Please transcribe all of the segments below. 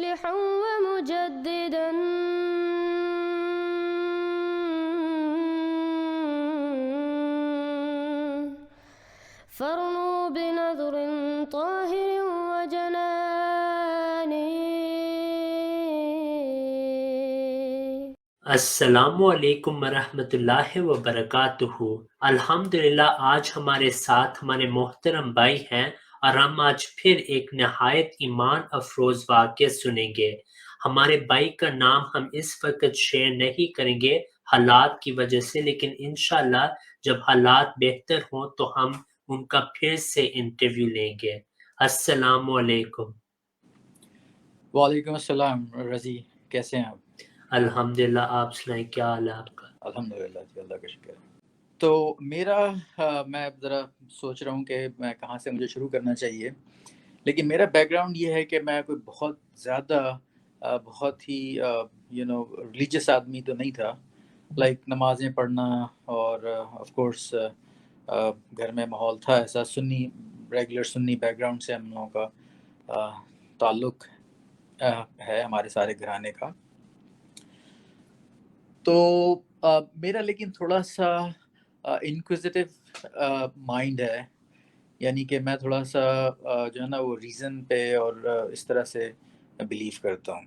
مصلحا ومجددا فارنوا بنظر طاهر وجنان. السلام علیکم ورحمۃ اللہ وبرکاتہ. الحمدللہ آج ہمارے ساتھ ہمارے محترم بھائی ہیں اور ہم آج پھر ایک نہایت ایمان افروز واقعہ سنیں گے. ہمارے بھائی کا نام ہم اس وقت شیئر نہیں کریں گے حالات کی وجہ سے، لیکن انشاءاللہ جب حالات بہتر ہوں تو ہم ان کا پھر سے انٹرویو لیں گے. السلام علیکم. وعلیکم السلام رضی، کیسے ہیں آپ؟ الحمدللہ، آپ سنائیں کیا حال ہے آپ کا؟ الحمدللہ جی، اللہ کا شکر ہے. تو میرا میں ذرا سوچ رہا ہوں کہ میں کہاں سے مجھے شروع کرنا چاہیے، لیکن میرا بیک گراؤنڈ یہ ہے کہ میں کوئی بہت زیادہ بہت ہی ریلیجس آدمی تو نہیں تھا. لائک نمازیں پڑھنا اور آف کورس گھر میں ماحول تھا ایسا سنی، ریگولر سنی بیک گراؤنڈ سے ہم لوگوں کا تعلق ہے ہمارے سارے گھرانے کا. تو میرا لیکن تھوڑا سا انکوزیٹو مائنڈ ہے، یعنی کہ میں تھوڑا سا جو ہے نا وہ ریزن پہ اور اس طرح سے بلیو کرتا ہوں.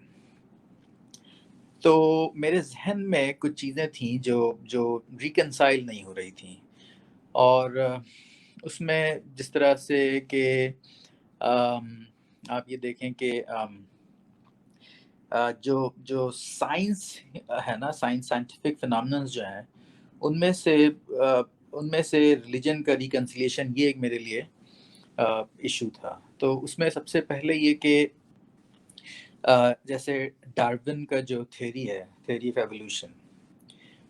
تو میرے ذہن میں کچھ چیزیں تھیں جو ریکنسائل نہیں ہو رہی تھیں، اور اس میں جس طرح سے کہ آپ یہ دیکھیں کہ جو سائنس ہے نا، سائنٹیفک فنامنز جو ہیں، ان میں سے ریلیجن کا ریکنسلیشن یہ ایک میرے لیے ایشو تھا. تو اس میں سب سے پہلے یہ کہ جیسے ڈارون کا جو تھیوری ہے، تھیوری آف ایولیوشن،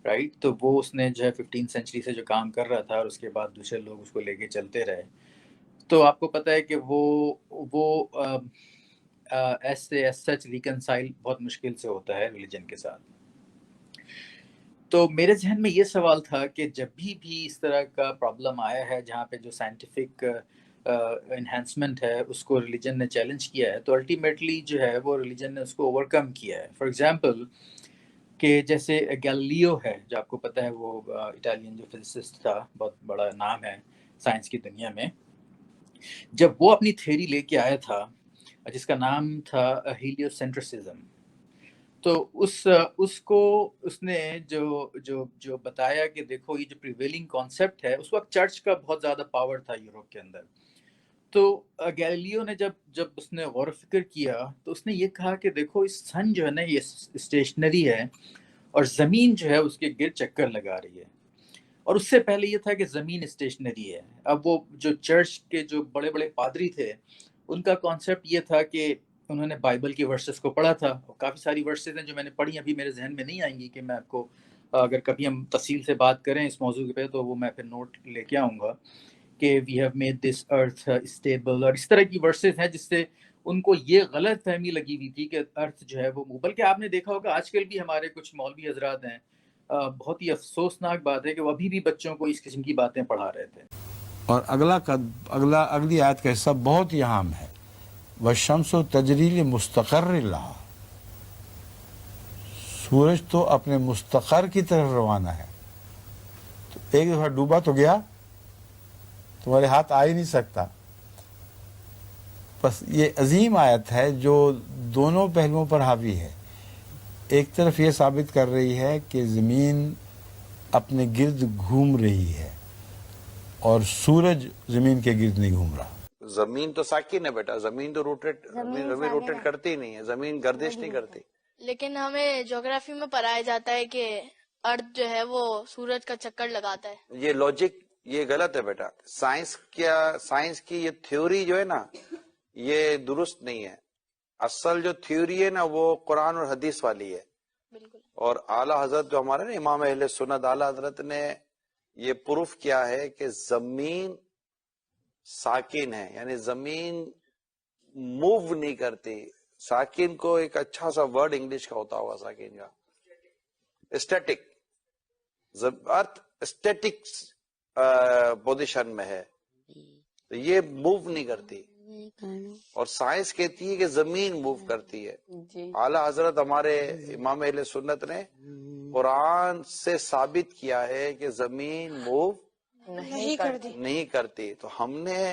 رائٹ، تو وہ اس نے جو ہے 15 سینچری سے جو کام کر رہا تھا اور اس کے بعد دوسرے لوگ اس کو لے کے چلتے رہے. تو آپ کو پتہ ہے کہ وہ ایسے سچ ریکنسائل بہت مشکل سے ہوتا ہے ریلیجن کے ساتھ. تو میرے ذہن میں یہ سوال تھا کہ جب بھی اس طرح کا پرابلم آیا ہے جہاں پہ جو سائنٹیفک انہینسمنٹ ہے اس کو ریلیجن نے چیلنج کیا ہے، تو الٹیمیٹلی جو ہے وہ ریلیجن نے اس کو اوور کم کیا ہے. فار ایگزامپل کہ جیسے گیلیلیو ہے، جو آپ کو پتہ ہے وہ اٹالین جو فزسسٹ تھا، بہت بڑا نام ہے سائنس کی دنیا میں. جب وہ اپنی تھیوری لے کے آیا تھا جس کا نام تھا ہیلیو سینٹرسزم، تو اس نے جو بتایا کہ دیکھو یہ جو پریویلنگ کانسیپٹ ہے، اس وقت چرچ کا بہت زیادہ پاور تھا یورپ کے اندر. تو گیلیلیو نے جب اس نے غور و فکر کیا تو اس نے یہ کہا کہ دیکھو اس سن جو ہے نا یہ اسٹیشنری ہے اور زمین جو ہے اس کے گرد چکر لگا رہی ہے. اور اس سے پہلے یہ تھا کہ زمین اسٹیشنری ہے. اب وہ جو چرچ کے جو بڑے بڑے پادری تھے ان کا کانسیپٹ یہ تھا کہ انہوں نے بائبل کی ورسز کو پڑھا تھا، اور کافی ساری ورسز ہیں جو میں نے پڑھی، ابھی میرے ذہن میں نہیں آئیں گی کہ میں آپ کو اگر کبھی ہم تفصیل سے بات کریں اس موضوع پہ تو وہ میں پھر نوٹ لے کے آؤں گا کہ we have made this earth stable, اور اس طرح کی ورسز ہیں جس سے ان کو یہ غلط فہمی لگی ہوئی تھی کہ ارتھ جو ہے وہ، بلکہ آپ نے دیکھا ہوگا آج کل بھی ہمارے کچھ مولوی حضرات ہیں، بہت ہی افسوسناک بات ہے کہ وہ ابھی بھی بچوں کو اس قسم کی باتیں پڑھا رہے تھے. اور اگلی آیت کا حصہ بہت ہی اہم ہے، وَالشَّمْسُ تَجْرِي لِمُسْتَقَرٍّ لَهَا، سورج تو اپنے مستقر کی طرف روانہ ہے. تو ایک دفعہ ڈوبا تو گیا، تمہارے ہاتھ آ ہی نہیں سکتا. بس یہ عظیم آیت ہے جو دونوں پہلوؤں پر حاوی ہے. ایک طرف یہ ثابت کر رہی ہے کہ زمین اپنے گرد گھوم رہی ہے اور سورج زمین کے گرد نہیں گھوم رہا. زمین تو ساکن ہے بیٹا، زمین تو روٹیٹ کرتی نہیں ہے، زمین گردش نہیں کرتی. لیکن ہمیں جغرافی میں پڑھایا جاتا ہے کہ ارتھ جو ہے وہ سورج کا چکر لگاتا ہے. یہ لاجک یہ غلط ہے بیٹا. سائنس کی یہ تھیوری جو ہے نا یہ درست نہیں ہے. اصل جو تھیوری ہے نا وہ قرآن اور حدیث والی ہے. بالکل. اور اعلیٰ حضرت جو ہمارے نا امام اہل سنت اعلیٰ حضرت نے یہ پروف کیا ہے کہ زمین ساکن ہے، یعنی زمین موو نہیں کرتی. ساکن کو ایک اچھا سا ورڈ انگلش کا ہوتا ہوگا ساکن کا، اسٹیٹک. ارتھ اسٹیٹک پوزیشن میں ہے، یہ موو نہیں کرتی. اور سائنس کہتی ہے کہ زمین موو کرتی ہے. اعلیٰ حضرت ہمارے امام اہل سنت نے قرآن سے ثابت کیا ہے کہ زمین موو نہیں کرتی. تو ہم نے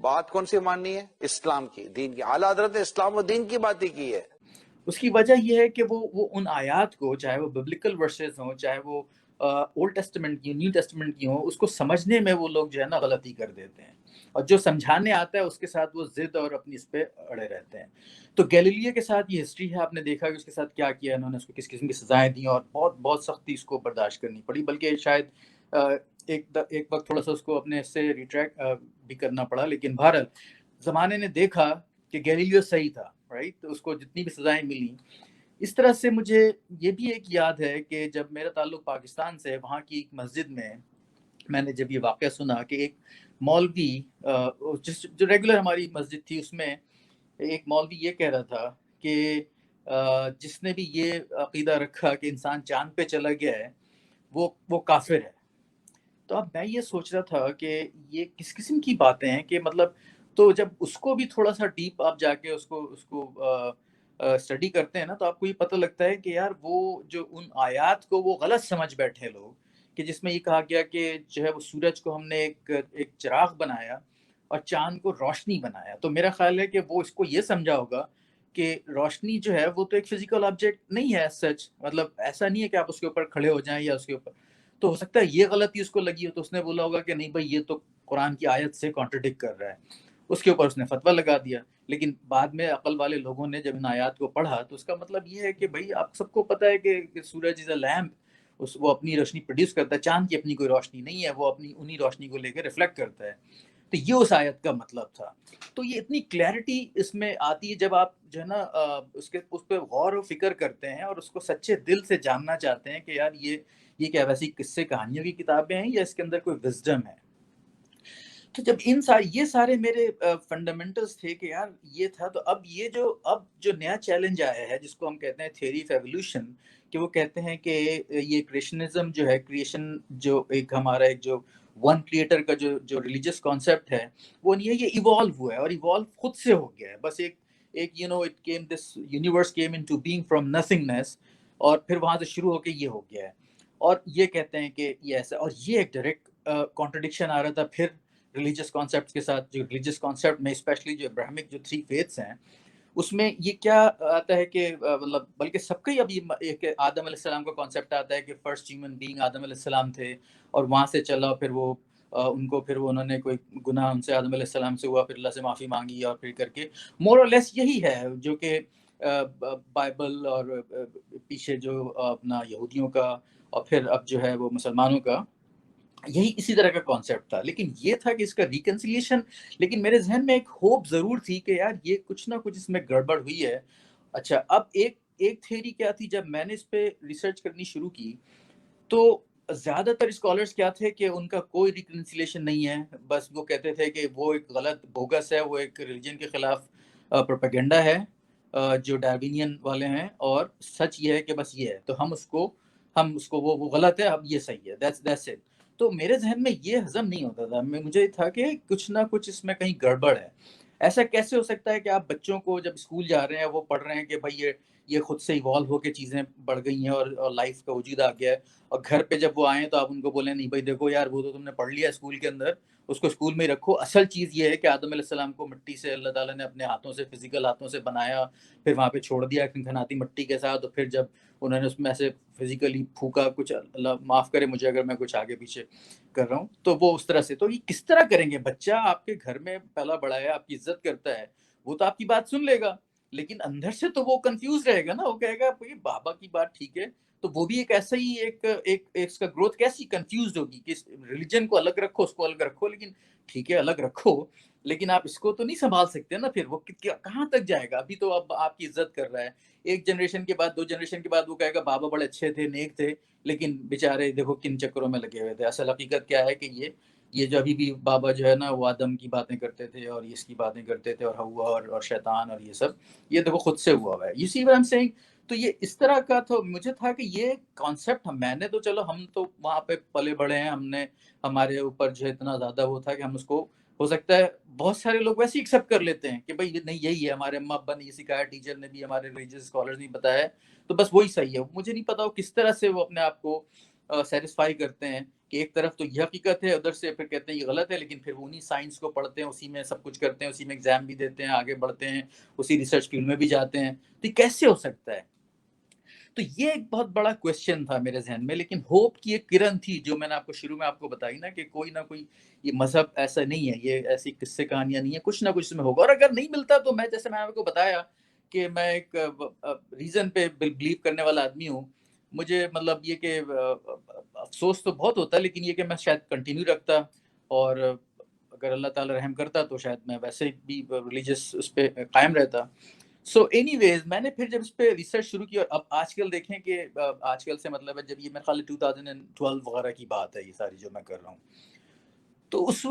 بات کون سی ماننی ہے؟ اسلام کی، دین کی. اعلیٰ حضرت نے اسلام و دین کی بات ہی کی ہے. اس کی وجہ یہ ہے کہ وہ ان آیات کو، چاہے وہ ببلیکل ورسز ہوں، چاہے وہ اولڈ ٹیسٹمنٹ کی، نیو ٹیسٹمنٹ کی ہوں، اس کو سمجھنے میں وہ لوگ جو ہے نا غلطی کر دیتے ہیں، اور جو سمجھانے آتا ہے اس کے ساتھ وہ ضد اور اپنی اس پہ اڑے رہتے ہیں. تو گیلیلیو کے ساتھ یہ ہسٹری ہے، آپ نے دیکھا کہ اس کے ساتھ کیا کیا انہوں نے، اس کو کس قسم کی سزائیں دیں اور بہت بہت سختی اس کو برداشت کرنی پڑی، بلکہ شاید ایک وقت تھوڑا سا اس کو اپنے اس سے ریٹریکٹ بھی کرنا پڑا. لیکن بہرحال زمانے نے دیکھا کہ گیلیلیو صحیح تھا، رائٹ. تو اس کو جتنی بھی سزائیں ملیں. اس طرح سے مجھے یہ بھی ایک یاد ہے کہ جب میرا تعلق پاکستان سے، وہاں کی ایک مسجد میں نے جب یہ واقعہ سنا کہ ایک مولوی جو ریگولر ہماری مسجد تھی، اس میں ایک مولوی یہ کہہ رہا تھا کہ جس نے بھی یہ عقیدہ رکھا کہ انسان چاند پہ چلا گیا ہے وہ کافر ہے. تو اب میں یہ سوچ رہا تھا کہ یہ کس قسم کی باتیں ہیں کہ مطلب، تو جب اس کو بھی تھوڑا سا ڈیپ آپ جا کے اس کو اسٹڈی کرتے ہیں نا، تو آپ کو یہ پتہ لگتا ہے کہ یار وہ جو ان آیات کو وہ غلط سمجھ بیٹھے لوگ، کہ جس میں یہ کہا گیا کہ جو ہے وہ سورج کو ہم نے ایک چراغ بنایا اور چاند کو روشنی بنایا. تو میرا خیال ہے کہ وہ اس کو یہ سمجھا ہوگا کہ روشنی جو ہے وہ تو ایک فزیکل آبجیکٹ نہیں ہے سچ، مطلب ایسا نہیں ہے کہ آپ اس کے اوپر کھڑے ہو جائیں یا اس کے اوپر. تو ہو سکتا ہے یہ غلطی اس کو لگی ہو، تو اس نے بولا ہوگا کہ نہیں بھائی یہ تو قرآن کی آیت سے کانٹرڈکٹ کر رہا ہے، اس کے اوپر اس نے فتویٰ لگا دیا. لیکن بعد میں عقل والے لوگوں نے جب ان آیات کو پڑھا تو اس کا مطلب یہ ہے کہ بھائی آپ سب کو پتہ ہے کہ سورج از اے لیمپ، وہ اپنی روشنی پروڈیوس کرتا ہے، چاند کی اپنی کوئی روشنی نہیں ہے، وہ اپنی انہی روشنی کو لے کے ریفلیکٹ کرتا ہے. تو یہ اس آیت کا مطلب تھا. تو یہ اتنی کلیئرٹی اس میں آتی ہے جب آپ جو ہے نا اس پہ غور و فکر کرتے ہیں اور اس کو سچے دل سے جاننا چاہتے ہیں کہ یار یہ کیا ویسی قصے کہانیوں کی کتابیں ہیں یا اس کے اندر کوئی وزڈم ہے. تو جب یہ سارے میرے فنڈامنٹلز تھے کہ یار یہ تھا. تو اب جو نیا چیلنج آیا ہے جس کو ہم کہتے ہیں تھیوری آف ایوولوشن، کہ وہ کہتے ہیں کہ یہ کریشنزم جو ہے، کریشن جو ایک ہمارا ایک جو ون کریٹر کا جو ریلیجس کانسیپٹ ہے، وہ نہیں ہے، یہ ایوالو ہوا ہے اور ایوالو خود سے ہو گیا ہے. بس ایک it came, this universe came into being from nothingness, اور پھر وہاں سے شروع ہو کے یہ ہو گیا ہے. اور یہ کہتے ہیں کہ یہ ایسا، اور یہ ایک ڈائریکٹ کانٹرڈکشن آ رہا تھا پھر ریلیجس کانسیپٹ کے ساتھ. جو ریلیجس کانسیپٹ میں اسپیشلی جو ابراہمک جو 3 فیتھس ہیں، اس میں یہ کیا آتا ہے کہ مطلب بلکہ سب کا ہی ابھی ایک آدم علیہ السلام کا کانسیپٹ آتا ہے کہ فرسٹ ہیومن بینگ آدم علیہ السلام تھے، اور وہاں سے چلا، پھر وہ ان کو پھر انہوں نے کوئی گناہ ان سے آدم علیہ السلام سے ہوا، پھر اللہ سے معافی مانگی، اور پھر کر کے مور اور لیس یہی ہے جو کہ بائبل اور پیچھے جو اپنا یہودیوں کا اور پھر اب جو ہے وہ مسلمانوں کا یہی اسی طرح کا کانسیپٹ تھا. لیکن یہ تھا کہ اس کا ریکنسیلیشن. لیکن میرے ذہن میں ایک ہوپ ضرور تھی کہ یار یہ کچھ نہ کچھ اس میں گڑبڑ ہوئی ہے. اچھا، اب ایک تھیوری کیا تھی، جب میں نے اس پہ ریسرچ کرنی شروع کی تو زیادہ تر اسکالرس کیا تھے کہ ان کا کوئی ریکنسیلیشن نہیں ہے. بس وہ کہتے تھے کہ وہ ایک غلط بوگس ہے، وہ ایک ریلیجن کے خلاف پروپیگنڈا ہے جو ڈارونین والے ہیں، اور سچ یہ ہے کہ بس یہ ہے، تو ہم اس کو وہ غلط ہے، اب یہ صحیح ہے، that's it. تو میرے ذہن میں یہ ہضم نہیں ہوتا تھا. مجھے تھا کہ کچھ نہ کچھ اس میں کہیں گڑبڑ ہے. ایسا کیسے ہو سکتا ہے کہ آپ بچوں کو جب اسکول جا رہے ہیں وہ پڑھ رہے ہیں کہ بھائی یہ خود سے ایوالو ہو کے چیزیں بڑھ گئی ہیں اور لائف کا وجود آ گیا ہے، اور گھر پہ جب وہ آئیں تو آپ ان کو بولیں نہیں بھائی دیکھو یار وہ تو تم نے پڑھ لیا اسکول کے اندر، اس کو اسکول میں ہی رکھو. اصل چیز یہ ہے کہ آدم علیہ السلام کو مٹی سے اللہ تعالیٰ نے اپنے ہاتھوں سے، فزیکل ہاتھوں سے بنایا، پھر وہاں پہ چھوڑ دیا کھنکھناتی مٹی کے ساتھ، اور پھر جب انہوں نے اس میں ایسے فزیکلی پھونکا کچھ، اللہ معاف کرے مجھے اگر میں کچھ آگے پیچھے کر رہا ہوں، تو وہ اس طرح سے. تو یہ کس طرح کریں گے؟ بچہ آپ کے گھر میں پلا بڑا ہے، آپ کی عزت کرتا ہے، وہ تو آپ کی بات سن لے گا، لیکن اندر سے تو وہ کنفیوز رہے گا نا. وہ کہے گا بھائی بابا کی بات ٹھیک ہے، تو وہ بھی ایک ایسا ہی ایک اس کا گروتھ کیسی کنفیوزڈ ہوگی کہ ریلیجن کو الگ رکھو، اس کو الگ رکھو، لیکن ٹھیک ہے الگ رکھو، لیکن آپ اس کو تو نہیں سنبھال سکتے نا. پھر وہ کہاں تک جائے گا؟ ابھی تو اب آپ کی عزت کر رہا ہے، ایک جنریشن کے بعد، 2 جنریشن کے بعد وہ کہے گا بابا بڑے اچھے تھے، نیک تھے، لیکن بیچارے دیکھو کن چکروں میں لگے ہوئے تھے. اصل حقیقت کیا ہے کہ یہ جو ابھی بھی بابا جو ہے نا وہ آدم کی باتیں کرتے تھے اور اس کی باتیں کرتے تھے، اور ہوا اور شیطان اور یہ سب، یہ دیکھو خود سے ہوا ہے. You see what I'm saying؟ تو یہ اس طرح کا تو مجھے تھا کہ یہ کانسیپٹ میں نے تو چلو ہم تو وہاں پہ پلے بڑے ہیں، ہم نے ہمارے اوپر جو ہے اتنا زیادہ وہ تھا کہ ہم اس کو ہو سکتا ہے بہت سارے لوگ ویسے ہی ایکسیپٹ کر لیتے ہیں کہ بھائی یہ نہیں یہی ہے، ہمارے اما ابا نے یہ سکھایا، ٹیچر نے بھی، ہمارے ریلیجیس اسکالرز نے بتایا ہے، تو بس وہی صحیح ہے. مجھے نہیں پتا وہ کس طرح سے وہ اپنے آپ کو سیٹسفائی کرتے ہیں کہ ایک طرف تو یہ حقیقت ہے، ادھر سے پھر کہتے ہیں یہ غلط ہے، لیکن پھر وہ انہیں سائنس کو پڑھتے ہیں، اسی میں سب کچھ کرتے ہیں، اسی میں ایگزام بھی دیتے ہیں، آگے بڑھتے ہیں، اسی ریسرچ فیلڈ میں بھی جاتے ہیں. تو یہ کیسے ہو سکتا ہے؟ تو یہ ایک بہت بڑا کویشچن تھا میرے ذہن میں. لیکن ہوپ کی ایک کرن تھی جو میں نے آپ کو شروع میں آپ کو بتائی نا، کہ کوئی نہ کوئی یہ مذہب ایسا نہیں ہے، یہ ایسی قصے کہانیاں نہیں ہیں، کچھ نہ کچھ اس میں ہوگا. اور اگر نہیں ملتا تو میں، جیسے میں آپ کو بتایا کہ میں ایک ریزن پہ بلیو کرنے والا آدمی ہوں. مجھے مطلب یہ کہ افسوس تو بہت ہوتا ہے، لیکن یہ کہ میں شاید کنٹینیو رکھتا، اور اگر اللہ تعالی رحم کرتا تو شاید میں ویسے بھی ریلیجس اس پہ قائم رہتا. سو اینی ویز میں نے پھر جب اس پہ ریسرچ شروع کی، اور اب آج کل دیکھیں کہ آج کل سے مطلب ہے جب یہ میرے خیال 2012 وغیرہ کی بات ہے یہ ساری جو میں کر رہا ہوں، تو اس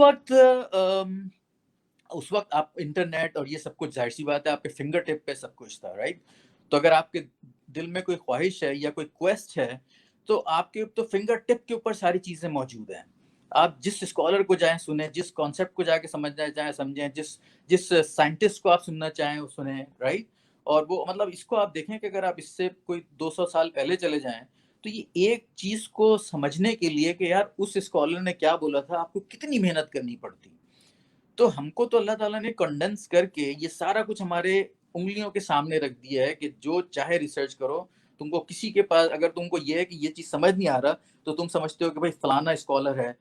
وقت آپ انٹرنیٹ اور یہ سب کچھ ظاہر سی بات ہے آپ کے فنگر ٹپ پہ سب کچھ تھا، رائٹ؟ تو اگر آپ کے دل میں کوئی خواہش ہے یا کوئی کویسٹ ہے تو آپ کے تو فنگر ٹپ کے اوپر ساری چیزیں موجود ہیں. آپ جس اسکالر کو جائیں سنیں، جس کانسیپٹ کو جا کے سمجھنا چاہیں سمجھیں، جس سائنٹسٹ کو آپ سننا چاہیں وہ سنیں، رائٹ؟ اور وہ مطلب اس کو آپ دیکھیں کہ اگر آپ اس سے کوئی 200 سال پہلے چلے جائیں تو یہ ایک چیز کو سمجھنے کے لیے کہ یار اس اسکالر نے کیا بولا تھا، آپ کو کتنی محنت کرنی پڑتی. تو ہم کو تو اللہ تعالیٰ نے کنڈنس کر کے یہ سارا کچھ ہمارے انگلیوں کے سامنے رکھ دیا ہے کہ جو چاہے ریسرچ کرو. تم کو کسی کے پاس اگر تم کو یہ ہے کہ یہ چیز سمجھ نہیں آ رہا تو تم سمجھتے ہو کہ بھائی فلانا اسکالر ہے،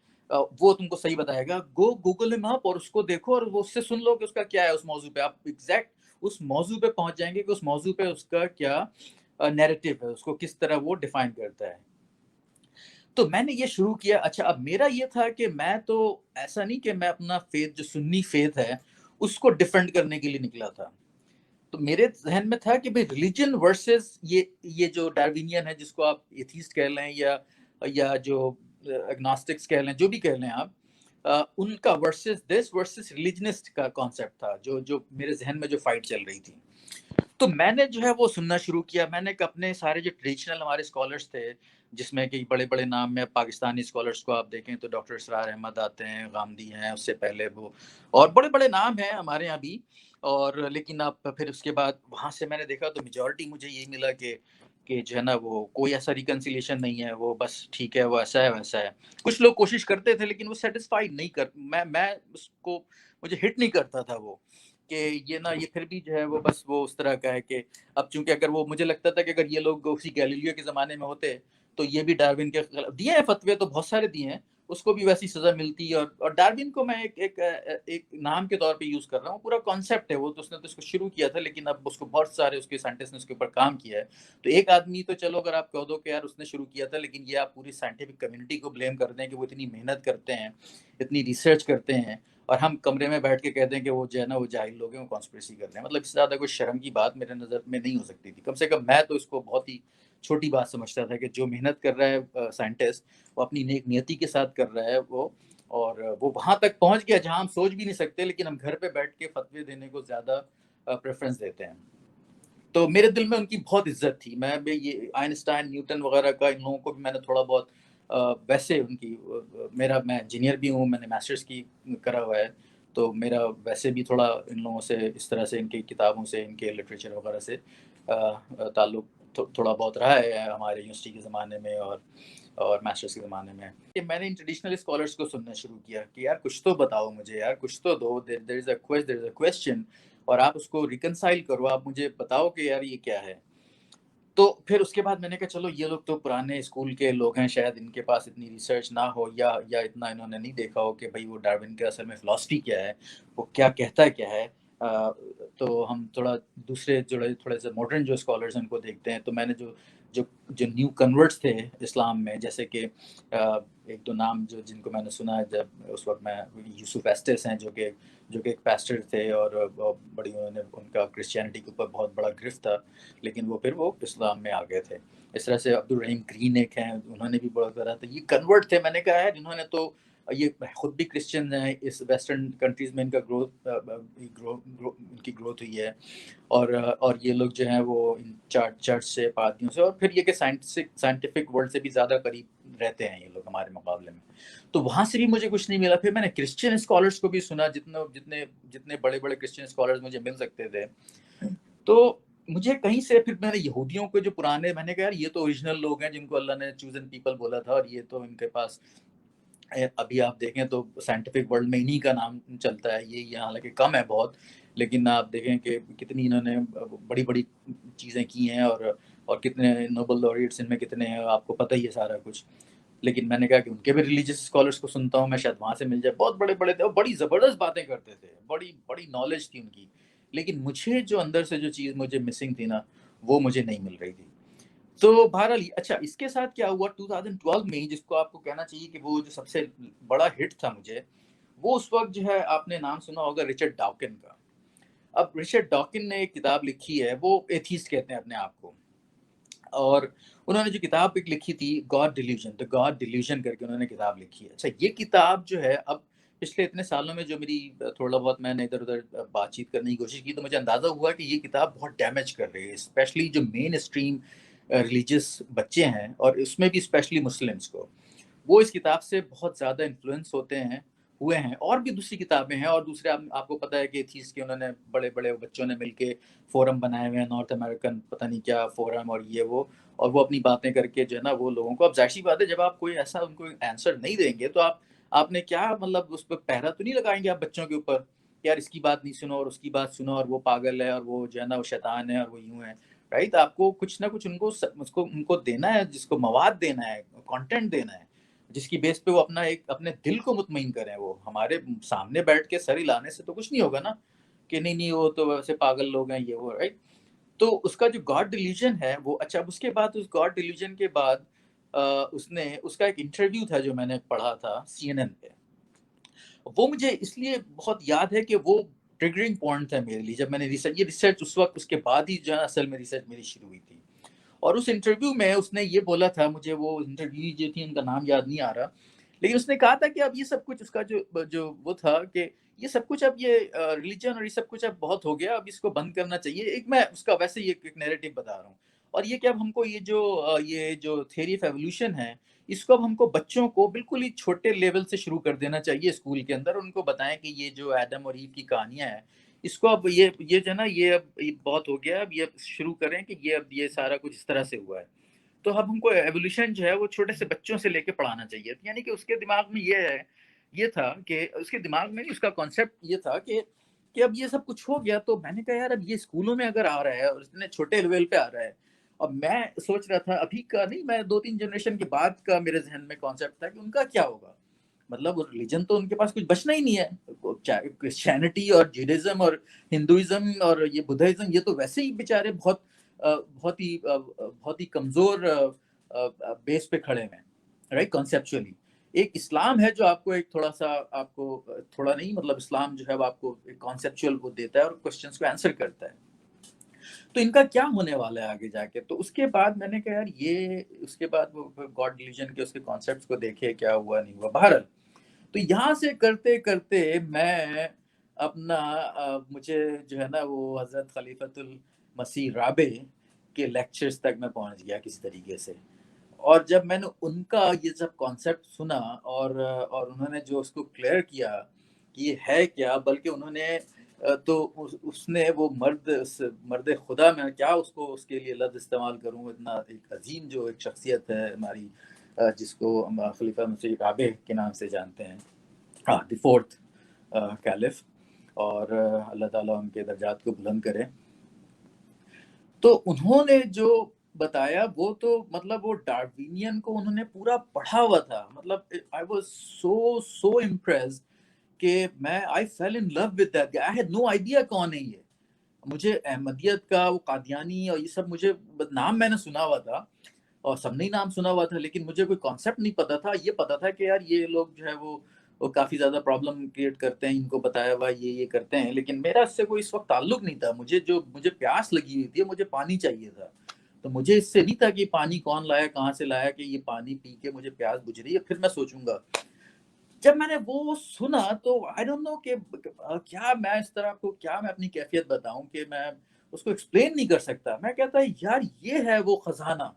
وہ تم کو صحیح بتائے گا، گو گوگل ہم اپ اور اس کو دیکھو اور وہ اس سے سن لو کہ اس کا کیا ہے اس موضوع پہ. آپ ایگزیکٹ اس موضوع پہ پہنچ جائیں گے کہ اس موضوع پہ اس کا کیا نیریٹو ہے، اس کو کس طرح وہ ڈیفائن کرتا ہے. تو میں نے یہ شروع کیا. اچھا اب میرا یہ تھا کہ میں تو ایسا نہیں کہ میں اپنا فیتھ جو سنی فیتھ ہے اس کو ڈیفینڈ کرنے کے لیے نکلا تھا. تو میرے ذہن میں تھا کہ بھئی ریلیجن ورسز یہ جو ڈاروینین ہے جس کو آپ ایتھیسٹ کہہ لیں یا جو اگنوسٹکس کہہ لیں، جو بھی کہہ لیں آپ، ان کا ورسز دس ورسز ریلیجنسٹ کا کانسیپٹ تھا جو میرے ذہن میں جو فائٹ چل رہی تھی. تو میں نے جو ہے وہ سننا شروع کیا. میں نے اپنے سارے جو ٹریڈیشنل ہمارے اسکالرس تھے، جس میں کہ بڑے بڑے نام میں پاکستانی اسکالرس کو آپ دیکھیں تو ڈاکٹر اسرار احمد آتے ہیں، غامدی ہیں، اس سے پہلے وہ اور بڑے بڑے نام ہیں ہمارے یہاں بھی. اور لیکن اب پھر اس کے بعد وہاں سے میں نے دیکھا تو میجورٹی مجھے یہی ملا کہ جو ہے نا وہ کوئی ایسا ریکنسیلیشن نہیں ہے، وہ بس ٹھیک ہے، وہ ایسا ہے ویسا ہے. کچھ لوگ کوشش کرتے تھے لیکن وہ سیٹسفائی نہیں میں اس کو مجھے ہٹ نہیں کرتا تھا وہ کہ یہ نا یہ پھر بھی جو ہے وہ بس وہ اس طرح کا ہے کہ اب چونکہ اگر وہ مجھے لگتا تھا کہ اگر یہ لوگ اسی گیلیلیو کے زمانے میں ہوتے تو یہ بھی ڈاروین کے دیے ہیں فتوے تو بہت سارے دیے ہیں، اس کو بھی ویسی سزا ملتی. اور ڈاروین کو میں ایک نام کے طور پہ یوز کر رہا ہوں، پورا کانسیپٹ ہے وہ تو اس نے تو اس کو شروع کیا تھا، لیکن اب اس کو بہت سارے اس کے سائنٹسٹ نے اس کے اوپر کام کیا ہے. تو ایک آدمی تو چلو اگر آپ کہہ دو کہ یار اس نے شروع کیا تھا، لیکن یہ آپ پوری سائنٹیفک کمیونٹی کو بلیم کر دیں کہ وہ اتنی محنت کرتے ہیں، اتنی ریسرچ کرتے ہیں، اور ہم کمرے میں بیٹھ کے کہتے ہیں کہ وہ جو ہے نا وہ جاہل لوگ ہیں، وہ کانسپریسی کر رہے ہیں. مطلب اس سے زیادہ کوئی شرم کی بات میرے نظر میں نہیں ہو سکتی تھی. کم سے کم میں تو اس کو بہت ہی چھوٹی بات سمجھتا تھا کہ جو محنت کر رہا ہے سائنٹسٹ، وہ اپنی نیک نیتی کے ساتھ کر رہا ہے وہ، اور وہ وہاں تک پہنچ گیا جہاں ہم سوچ بھی نہیں سکتے، لیکن ہم گھر پہ بیٹھ کے فتوے دینے کو زیادہ پریفرنس دیتے ہیں. تو میرے دل میں ان کی بہت عزت تھی. میں بھی یہ آئنسٹائن، نیوٹن وغیرہ کا ان لوگوں کو بھی میں نے تھوڑا بہت ویسے ان کی میں انجینئر بھی ہوں، میں نے ماسٹرز کی کرا ہوا ہے، تو میرا ویسے بھی تھوڑا ان لوگوں سے اس طرح سے ان کی کتابوں سے، ان کے لٹریچر وغیرہ سے تعلق تھوڑا بہت رہا ہے ہمارے یونیورسٹی کے زمانے میں اور ماسٹرز کے زمانے میں. کہ میں نے ان ٹریڈیشنل اسکالرس کو سننا شروع کیا کہ یار کچھ تو بتاؤ مجھے، یار کچھ تو دو، دیر از اے کویسچن، اور آپ اس کو ریکنسائل کرو، آپ مجھے بتاؤ کہ یار یہ کیا ہے. تو پھر اس کے بعد میں نے کہا چلو یہ لوگ تو پرانے اسکول کے لوگ ہیں، شاید ان کے پاس اتنی ریسرچ نہ ہو یا اتنا انہوں نے نہیں دیکھا ہو کہ بھئی وہ ڈاروین کے اصل میں فلاسفی کیا ہے، وہ کیا کہتا کیا ہے. تو ہم تھوڑا دوسرے تھوڑے سے ماڈرن جو اسکالرز ہیں ان کو دیکھتے ہیں. تو میں نے جو نیو کنورٹس تھے اسلام میں، جیسے کہ ایک دو نام جن کو میں نے سنا ہے جب اس وقت میں، یوسف ایسٹس ہیں جو کہ ایک پیسٹر تھے، اور بڑی انہوں نے ان کا کرسچینٹی کے اوپر بہت بڑا گرفت تھا، لیکن وہ پھر وہ اسلام میں آ گئے تھے. اس طرح سے عبدالرحیم گرین ایک ہیں، انہوں نے بھی بڑا کرا تھا. یہ کنورٹ تھے. میں نے کہا ہے انہوں نے تو یہ خود بھی کرسچن ہیں، اس ویسٹرن کنٹریز میں ان کا ان کی گروتھ ہوئی ہے، اور یہ لوگ جو ہیں وہ چرچ سے، پادریوں سے، اور پھر یہ کہ سائنٹیفک ورلڈ سے بھی زیادہ قریب رہتے ہیں یہ لوگ. وقت ہمارے مقابلے میں. تو وہاں سے بھی مجھے کچھ نہیں ملا. پھر میں نے کرسچین اسکالرس کو بھی سنا, جتنے بڑے بڑے کرسچین اسکالرس مجھے مل سکتے تھے. تو مجھے کہیں سے پھر میں نے یہودیوں کے جو پرانے, میں نے کہا یار یہ تو اوریجنل لوگ ہیں جن کو اللہ نے چوزن پیپل بولا تھا, اور یہ تو ان کے پاس ابھی آپ دیکھیں تو سائنٹیفک ورلڈ میں انہی کا نام چلتا ہے. یہ حالانکہ کم ہے بہت, لیکن آپ دیکھیں کہ کتنی انہوں نے بڑی بڑی چیزیں کی ہیں, اور کتنے نوبل laureates ان میں کتنے ہیں, آپ کو پتہ ہی ہے سارا کچھ. لیکن میں نے کہا کہ ان کے بھی ریلیجیس اسکالرس کو سنتا ہوں میں, شاید وہاں سے مل جائے. بہت بڑے بڑے تھے اور بڑی زبردست باتیں کرتے تھے, بڑی بڑی نالج تھی ان کی. لیکن مجھے جو اندر سے جو چیز مجھے مسنگ تھی نا, وہ مجھے نہیں مل رہی تھی. تو بہرحال اچھا, اس کے ساتھ کیا ہوا 2012 میں, جس کو آپ کو کہنا چاہیے کہ وہ جو سب سے بڑا ہٹ تھا مجھے, وہ اس وقت جو ہے آپ نے نام سنا ہوگا رچرڈ ڈاوکن کا. اب رچرڈ ڈاوکن نے ایک کتاب لکھی ہے, وہ ایتھیسٹ کہتے ہیں اپنے آپ کو, اور انہوں نے جو کتاب ایک لکھی تھی گاڈ ڈیلیوژن, تو گاڈ ڈیلیوژن کر کے انہوں نے کتاب لکھی ہے. اچھا, یہ کتاب جو ہے اب پچھلے اتنے سالوں میں جو میری تھوڑا بہت میں نے ادھر ادھر بات چیت کرنے کی کوشش کی, تو مجھے اندازہ ہوا کہ یہ کتاب بہت ڈیمیج کر رہی ہے, اسپیشلی جو مین اسٹریم ریلیجیس بچے ہیں, اور اس میں بھی اسپیشلی مسلمس کو. وہ اس کتاب سے بہت زیادہ انفلوئنس ہوئے ہیں. اور بھی دوسری کتابیں ہیں, اور دوسرے آپ کو پتہ ہے کہ ایتھیسٹ کے انہوں نے بڑے بڑے بچوں نے مل کے فورم بنائے ہوئے ہیں, نارتھ امریکن پتہ نہیں کیا فورم, اور یہ وہ, اور وہ اپنی باتیں کر کے جو ہے نا وہ لوگوں کو, اب ظاہر سی بات ہے جب آپ کوئی ایسا ان کو آنسر نہیں دیں گے تو آپ نے کیا مطلب اس پہ پہرا تو نہیں لگائیں گے آپ بچوں کے اوپر, یار اس کی بات نہیں سنو اور اس کی بات سنو, اور وہ پاگل ہے اور وہ جو ہے نا وہ شیطان ہے اور وہ یوں ہے, رائٹ. آپ کو کچھ نہ کچھ ان کو دینا ہے, جس کو مواد دینا ہے, کانٹینٹ دینا ہے, جس کی بیس پہ وہ اپنے دل کو مطمئن کریں. وہ ہمارے سامنے بیٹھ کے سر ہلانے سے تو کچھ نہیں ہوگا نا, کہ نہیں وہ تو ویسے پاگل لوگ ہیں یہ وہ, رائٹ. تو اس کا جو گاڈ ڈیلیوژن ہے وہ, اچھا اس کے بعد اس گاڈ ڈیلیوژن کے بعد اس کا ایک انٹرویو تھا جو میں نے پڑھا تھا CNN پہ. وہ مجھے اس لیے بہت یاد ہے کہ وہ ٹریگرنگ پوائنٹ تھا میرے لیے, جب میں نے ریسرچ اس وقت, اس کے بعد ہی جو ہے اصل میں ریسرچ میری شروع ہوئی تھی. اور اس انٹرویو میں اس نے یہ بولا تھا, مجھے وہ انٹرویو جو تھی ان کا نام یاد نہیں آ رہا, لیکن اس نے کہا تھا کہ اب یہ سب کچھ, اس کا جو وہ تھا کہ یہ سب کچھ اب یہ ریلیجن اور یہ سب کچھ اب بہت ہو گیا, اب اس کو بند کرنا چاہیے. ایک میں اس کا ویسے ایک نیریٹو بتا رہا ہوں, اور یہ کہ اب ہم کو یہ جو تھیوری آف ایوولوشن ہے, اس کو اب ہم کو بچوں کو بالکل ہی چھوٹے لیول سے شروع کر دینا چاہیے اسکول کے اندر. ان کو بتائیں کہ یہ جو ایڈم اور ایو کی کہانیاں ہیں, اس کو اب یہ جو ہے نا یہ اب بہت ہو گیا, اب یہ شروع کریں کہ یہ سارا کچھ اس طرح سے ہوا ہے. تو اب ہم کو ایوولوشن جو ہے وہ چھوٹے سے بچوں سے لے کے پڑھانا چاہیے. یعنی کہ اس کے دماغ میں یہ تھا کہ اس کے دماغ میں اس کا کانسیپٹ یہ تھا کہ اب یہ سب کچھ ہو گیا. تو میں نے کہا یار اب یہ اسکولوں میں اگر آ رہا ہے اور اتنے چھوٹے لیول پہ آ رہا ہے, اور میں سوچ رہا تھا ابھی کا نہیں, میں 2-3 جنریشن کے بعد کا میرے ذہن میں کانسیپٹ تھا کہ ان کا کیا ہوگا. مطلب ریلیجن تو ان کے پاس کچھ بچنا ہی نہیں ہے. کرسچینٹی اور جیوڈازم اور ہندوازم اور یہ بدھازم, یہ تو ویسے ہی بیچارے بہت ہی کمزور بیس پہ کھڑے ہیں, رائٹ, کانسیپچولی. ایک اسلام ہے جو آپ کو ایک تھوڑا سا, آپ کو تھوڑا نہیں, مطلب اسلام جو ہے وہ آپ کو ایک کانسیپچوئل وہ دیتا ہے اور کوسچنس کو آنسر کرتا ہے. تو ان کا کیا ہونے والا ہے آگے جا کے. تو اس کے بعد میں نے کہا یار یہ, اس کے بعد وہ گاڈ ڈیلیوژن کے اس کے کانسیپٹس کو دیکھے, کیا ہوا نہیں ہوا. بہرحال تو یہاں سے کرتے کرتے میں اپنا مجھے جو ہے نا وہ حضرت خلیفۃ المسیح رابع کے لیکچرز تک میں پہنچ گیا کسی طریقے سے. اور جب میں نے ان کا یہ سب کانسیپٹ سنا اور انہوں نے جو اس کو کلیئر کیا کہ یہ ہے کیا, بلکہ انہوں نے تو اس نے وہ مرد خدا, میں کیا اس کے لیے لفظ استعمال کروں, اتنا ایک عظیم جو ایک شخصیت ہے ہماری, جس کو ہم خلیفہ مسیح رابع کے نام سے جانتے ہیں, دی 4th کیلف, اور اللہ تعالیٰ ان کے درجات کو بلند کرے. تو انہوں نے جو بتایا وہ تو مطلب وہ ڈارونین کو انہوں نے پورا پڑھا ہوا تھا. مطلب I was so impressed کہ میں I fell in love with that guy. I had no idea کون ہے یہ. مجھے احمدیت کا, وہ قادیانی اور یہ سب, مجھے نام میں نے سنا ہوا تھا اور سب نے نام سنا ہوا تھا, لیکن مجھے کوئی کانسیپٹ نہیں پتا تھا. یہ پتا تھا کہ یار یہ لوگ جو ہے وہ کافی زیادہ پرابلم کریٹ کرتے ہیں, ان کو بتایا ہوا یہ کرتے ہیں, لیکن میرا اس سے کوئی اس وقت تعلق نہیں تھا. مجھے پیاس لگی ہوئی تھی, مجھے پانی چاہیے تھا. تو مجھے اس سے نہیں تھا کہ پانی کون لایا, کہاں سے لایا, کہ یہ پانی پی کے مجھے پیاس بجھ رہی ہے, پھر میں سوچوں گا. جب میں نے وہ سنا تو I don't know کہ کیا میں اس طرح کو, کیا میں اپنی کیفیت بتاؤں کہ میں اس کو ایکسپلین نہیں کر سکتا. میں کہتا ہے یار یہ ہے وہ خزانہ,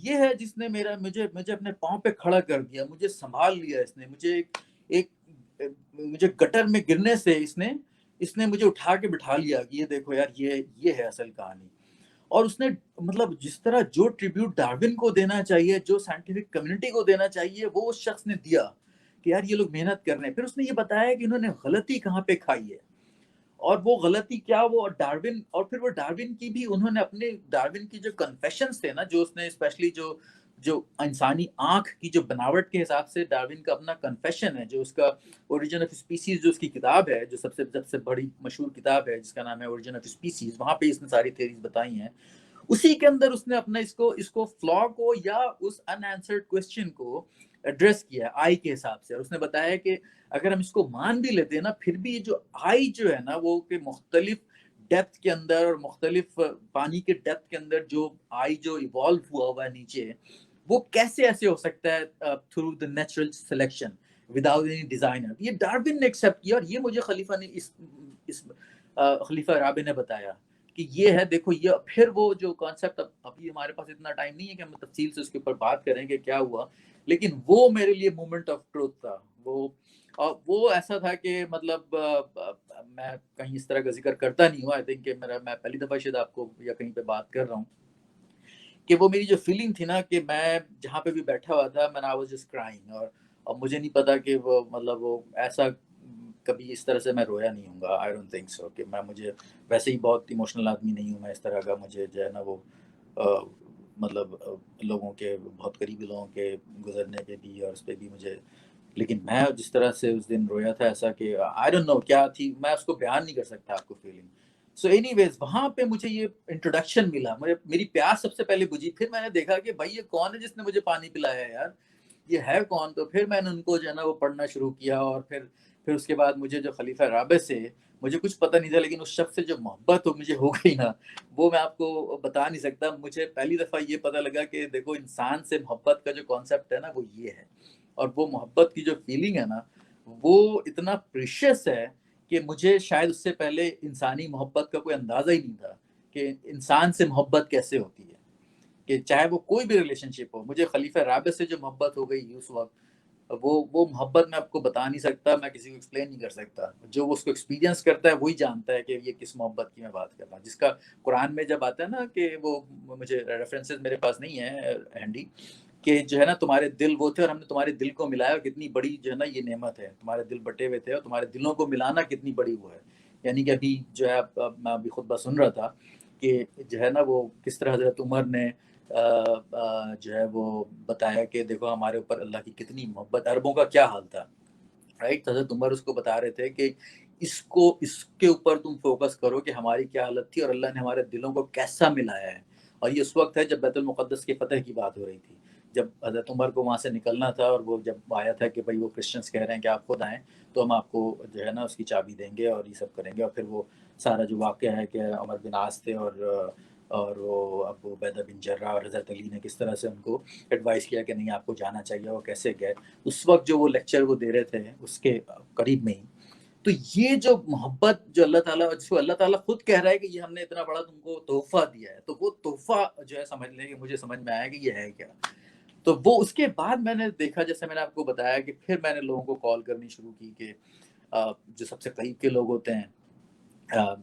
یہ ہے جس نے مجھے اپنے پاؤں پہ کھڑا کر دیا, مجھے سنبھال لیا, اس نے مجھے گٹر میں گرنے سے اس نے مجھے اٹھا کے بٹھا لیا کہ یہ دیکھو یار, یہ ہے اصل کہانی. اور اس نے مطلب جس طرح جو ٹریبیوٹ ڈارون کو دینا چاہیے, جو سائنٹیفک کمیونٹی کو دینا چاہیے, وہ اس شخص نے دیا کہ یار یہ لوگ محنت کر رہے ہیں. پھر اس نے یہ بتایا کہ انہوں نے غلطی کہاں پہ کھائی ہے, اور وہ غلطی کیا, وہ ڈارون, اور پھر وہ ڈارون کی بھی انہوں نے اپنے ڈارون کی جو کنفیشنز تھے نا, جو اس نے اسپیشلی جو انسانی آنکھ کی جو بناوٹ کے حساب سے ڈارون کا اپنا کنفیشن ہے, جو اس کا اوریجن آف اسپیسیز جو اس کی کتاب ہے, جو سب سے بڑی مشہور کتاب ہے جس کا نام ہے اوریجن آف اسپیسیز, وہاں پہ اس نے ساری تھیریز بتائی ہیں. اسی کے اندر اس نے اپنا اس کو فلا کو یا اس ان آنسرڈ کوسچن کو ایڈریس کیا آئی کے حساب سے. اور اس نے بتایا کہ اگر ہم اس کو مان بھی لیتے ہیں نا, پھر بھی جو آئی جو ہے نا, وہ کہ مختلف ڈیپتھ کے اندر اور مختلف پانی کے ڈیپتھ کے اندر جو آئی جو ایوالو ہوا ہے نیچے, وہ کیسے ایسے ہو سکتا ہے through the natural selection without any designer. یہ ڈارون نے ایکسیپٹ کیا, اور یہ مجھے خلیفہ رابع نے بتایا کہ یہ ہے, دیکھو یہ. پھر وہ جو کانسیپٹ, ابھی ہمارے پاس اتنا ٹائم نہیں ہے کہ ہم تفصیل سے اس کے اوپر بات کریں کہ کیا ہوا, لیکن وہ میرے لیے مومنٹ آف ٹروتھ تھا. وہ ایسا تھا کہ مطلب میں کہیں اس طرح کا ذکر کرتا نہیں ہوں, آئی تھنک کہ میں پہلی دفعہ شاید آپ کو یا کہیں پہ بات کر رہا ہوں, کہ وہ میری جو فیلنگ تھی نا, کہ میں جہاں پہ بھی بیٹھا ہوا تھا, I was just crying, اور مجھے نہیں پتا کہ وہ مطلب وہ ایسا کبھی اس طرح سے میں رویا نہیں ہوں گا. I don't think so, کہ مجھے ویسے ہی بہت ایموشنل آدمی نہیں ہوں میں اس طرح کا. مجھے جو ہے نا وہ مطلب لوگوں کے, بہت قریبی لوگوں کے گزرنے پہ بھی اور اس پہ بھی مجھے, لیکن میں جس طرح سے اس دن رویا تھا, ایسا کہ I don't know کیا تھی, میں اس کو بیان نہیں کر سکتا آپ کو فیلنگ. سو اینی ویز وہاں پہ مجھے یہ انٹروڈکشن ملا, میری پیاس سب سے پہلے بجھی. پھر میں نے دیکھا کہ بھائی یہ کون ہے جس نے مجھے پانی پلایا ہے یار, یہ ہے کون. تو پھر میں نے ان کو جو ہے نا وہ پڑھنا شروع کیا, اور پھر اس کے بعد مجھے جو خلیفہ رابع سے, مجھے کچھ پتہ نہیں تھا, لیکن اس شخص سے جو محبت مجھے ہو گئی نا, وہ میں آپ کو بتا نہیں سکتا. مجھے پہلی دفعہ یہ پتہ لگا کہ دیکھو انسان سے محبت کا جو کانسیپٹ ہے نا, وہ یہ ہے. اور وہ محبت کی جو فیلنگ ہے نا, وہ اتنا پریشیس ہے کہ مجھے شاید اس سے پہلے انسانی محبت کا کوئی اندازہ ہی نہیں تھا کہ انسان سے محبت کیسے ہوتی ہے, کہ چاہے وہ کوئی بھی ریلیشن شپ ہو. مجھے خلیفہ رابع سے جو محبت ہو گئی اس وقت, وہ محبت میں آپ کو بتا نہیں سکتا, میں کسی کو ایکسپلین نہیں کر سکتا. جو اس کو ایکسپیرینس کرتا ہے وہی جانتا ہے کہ یہ کس محبت کی میں بات کر رہا ہوں, جس کا قرآن میں جب آتا ہے نا کہ وہ, مجھے ریفرنسز میرے پاس نہیں ہے ہینڈی, کہ جو ہے نا تمہارے دل وہ تھے اور ہم نے تمہارے دل کو ملایا, اور کتنی بڑی جو ہے نا یہ نعمت ہے, تمہارے دل بٹے ہوئے تھے اور تمہارے دلوں کو ملانا کتنی بڑی وہ ہے. یعنی کہ ابھی جو ہے میں ابھی خطبہ سن رہا تھا کہ جو ہے نا وہ کس طرح حضرت عمر نے جو ہے وہ بتایا کہ دیکھو ہمارے اوپر اللہ کی کتنی محبت, عربوں کا کیا حال تھا, رائٹ. حضرت عمر اس کو بتا رہے تھے کہ اس کے اوپر تم فوکس کرو کہ ہماری کیا حالت تھی اور اللہ نے ہمارے دلوں کو کیسا ملایا ہے. اور یہ اس وقت ہے جب بیت المقدس کی فتح کی بات ہو رہی تھی, جب حضرت عمر کو وہاں سے نکلنا تھا, اور وہ جب آیا تھا کہ بھائی وہ کرسچنس کہہ رہے ہیں کہ آپ خود آئیں تو ہم آپ کو جو ہے نا اس کی چابی دیں گے اور یہ سب کریں گے. اور پھر وہ سارا جو واقعہ ہے کہ عمر بن عاص تھے اور وہ ابو عبیدہ بن جرح اور حضرت علی نے کس طرح سے ان کو ایڈوائز کیا کہ نہیں آپ کو جانا چاہیے, وہ کیسے گئے. اس وقت جو وہ لیکچر وہ دے رہے تھے اس کے قریب میں ہی, تو یہ جو محبت جو اللہ تعالیٰ, جس کو اللہ تعالیٰ خود کہہ رہا ہے کہ یہ ہم نے اتنا بڑا تم کو تحفہ دیا ہے, تو وہ تحفہ جو ہے سمجھ لیں کہ مجھے سمجھ میں آیا کہ یہ ہے کیا. تو وہ اس کے بعد میں نے دیکھا, جیسے میں نے آپ کو بتایا, کہ پھر میں نے لوگوں کو کال کرنی شروع کی کہ جو سب سے قریب کے لوگ ہوتے ہیں,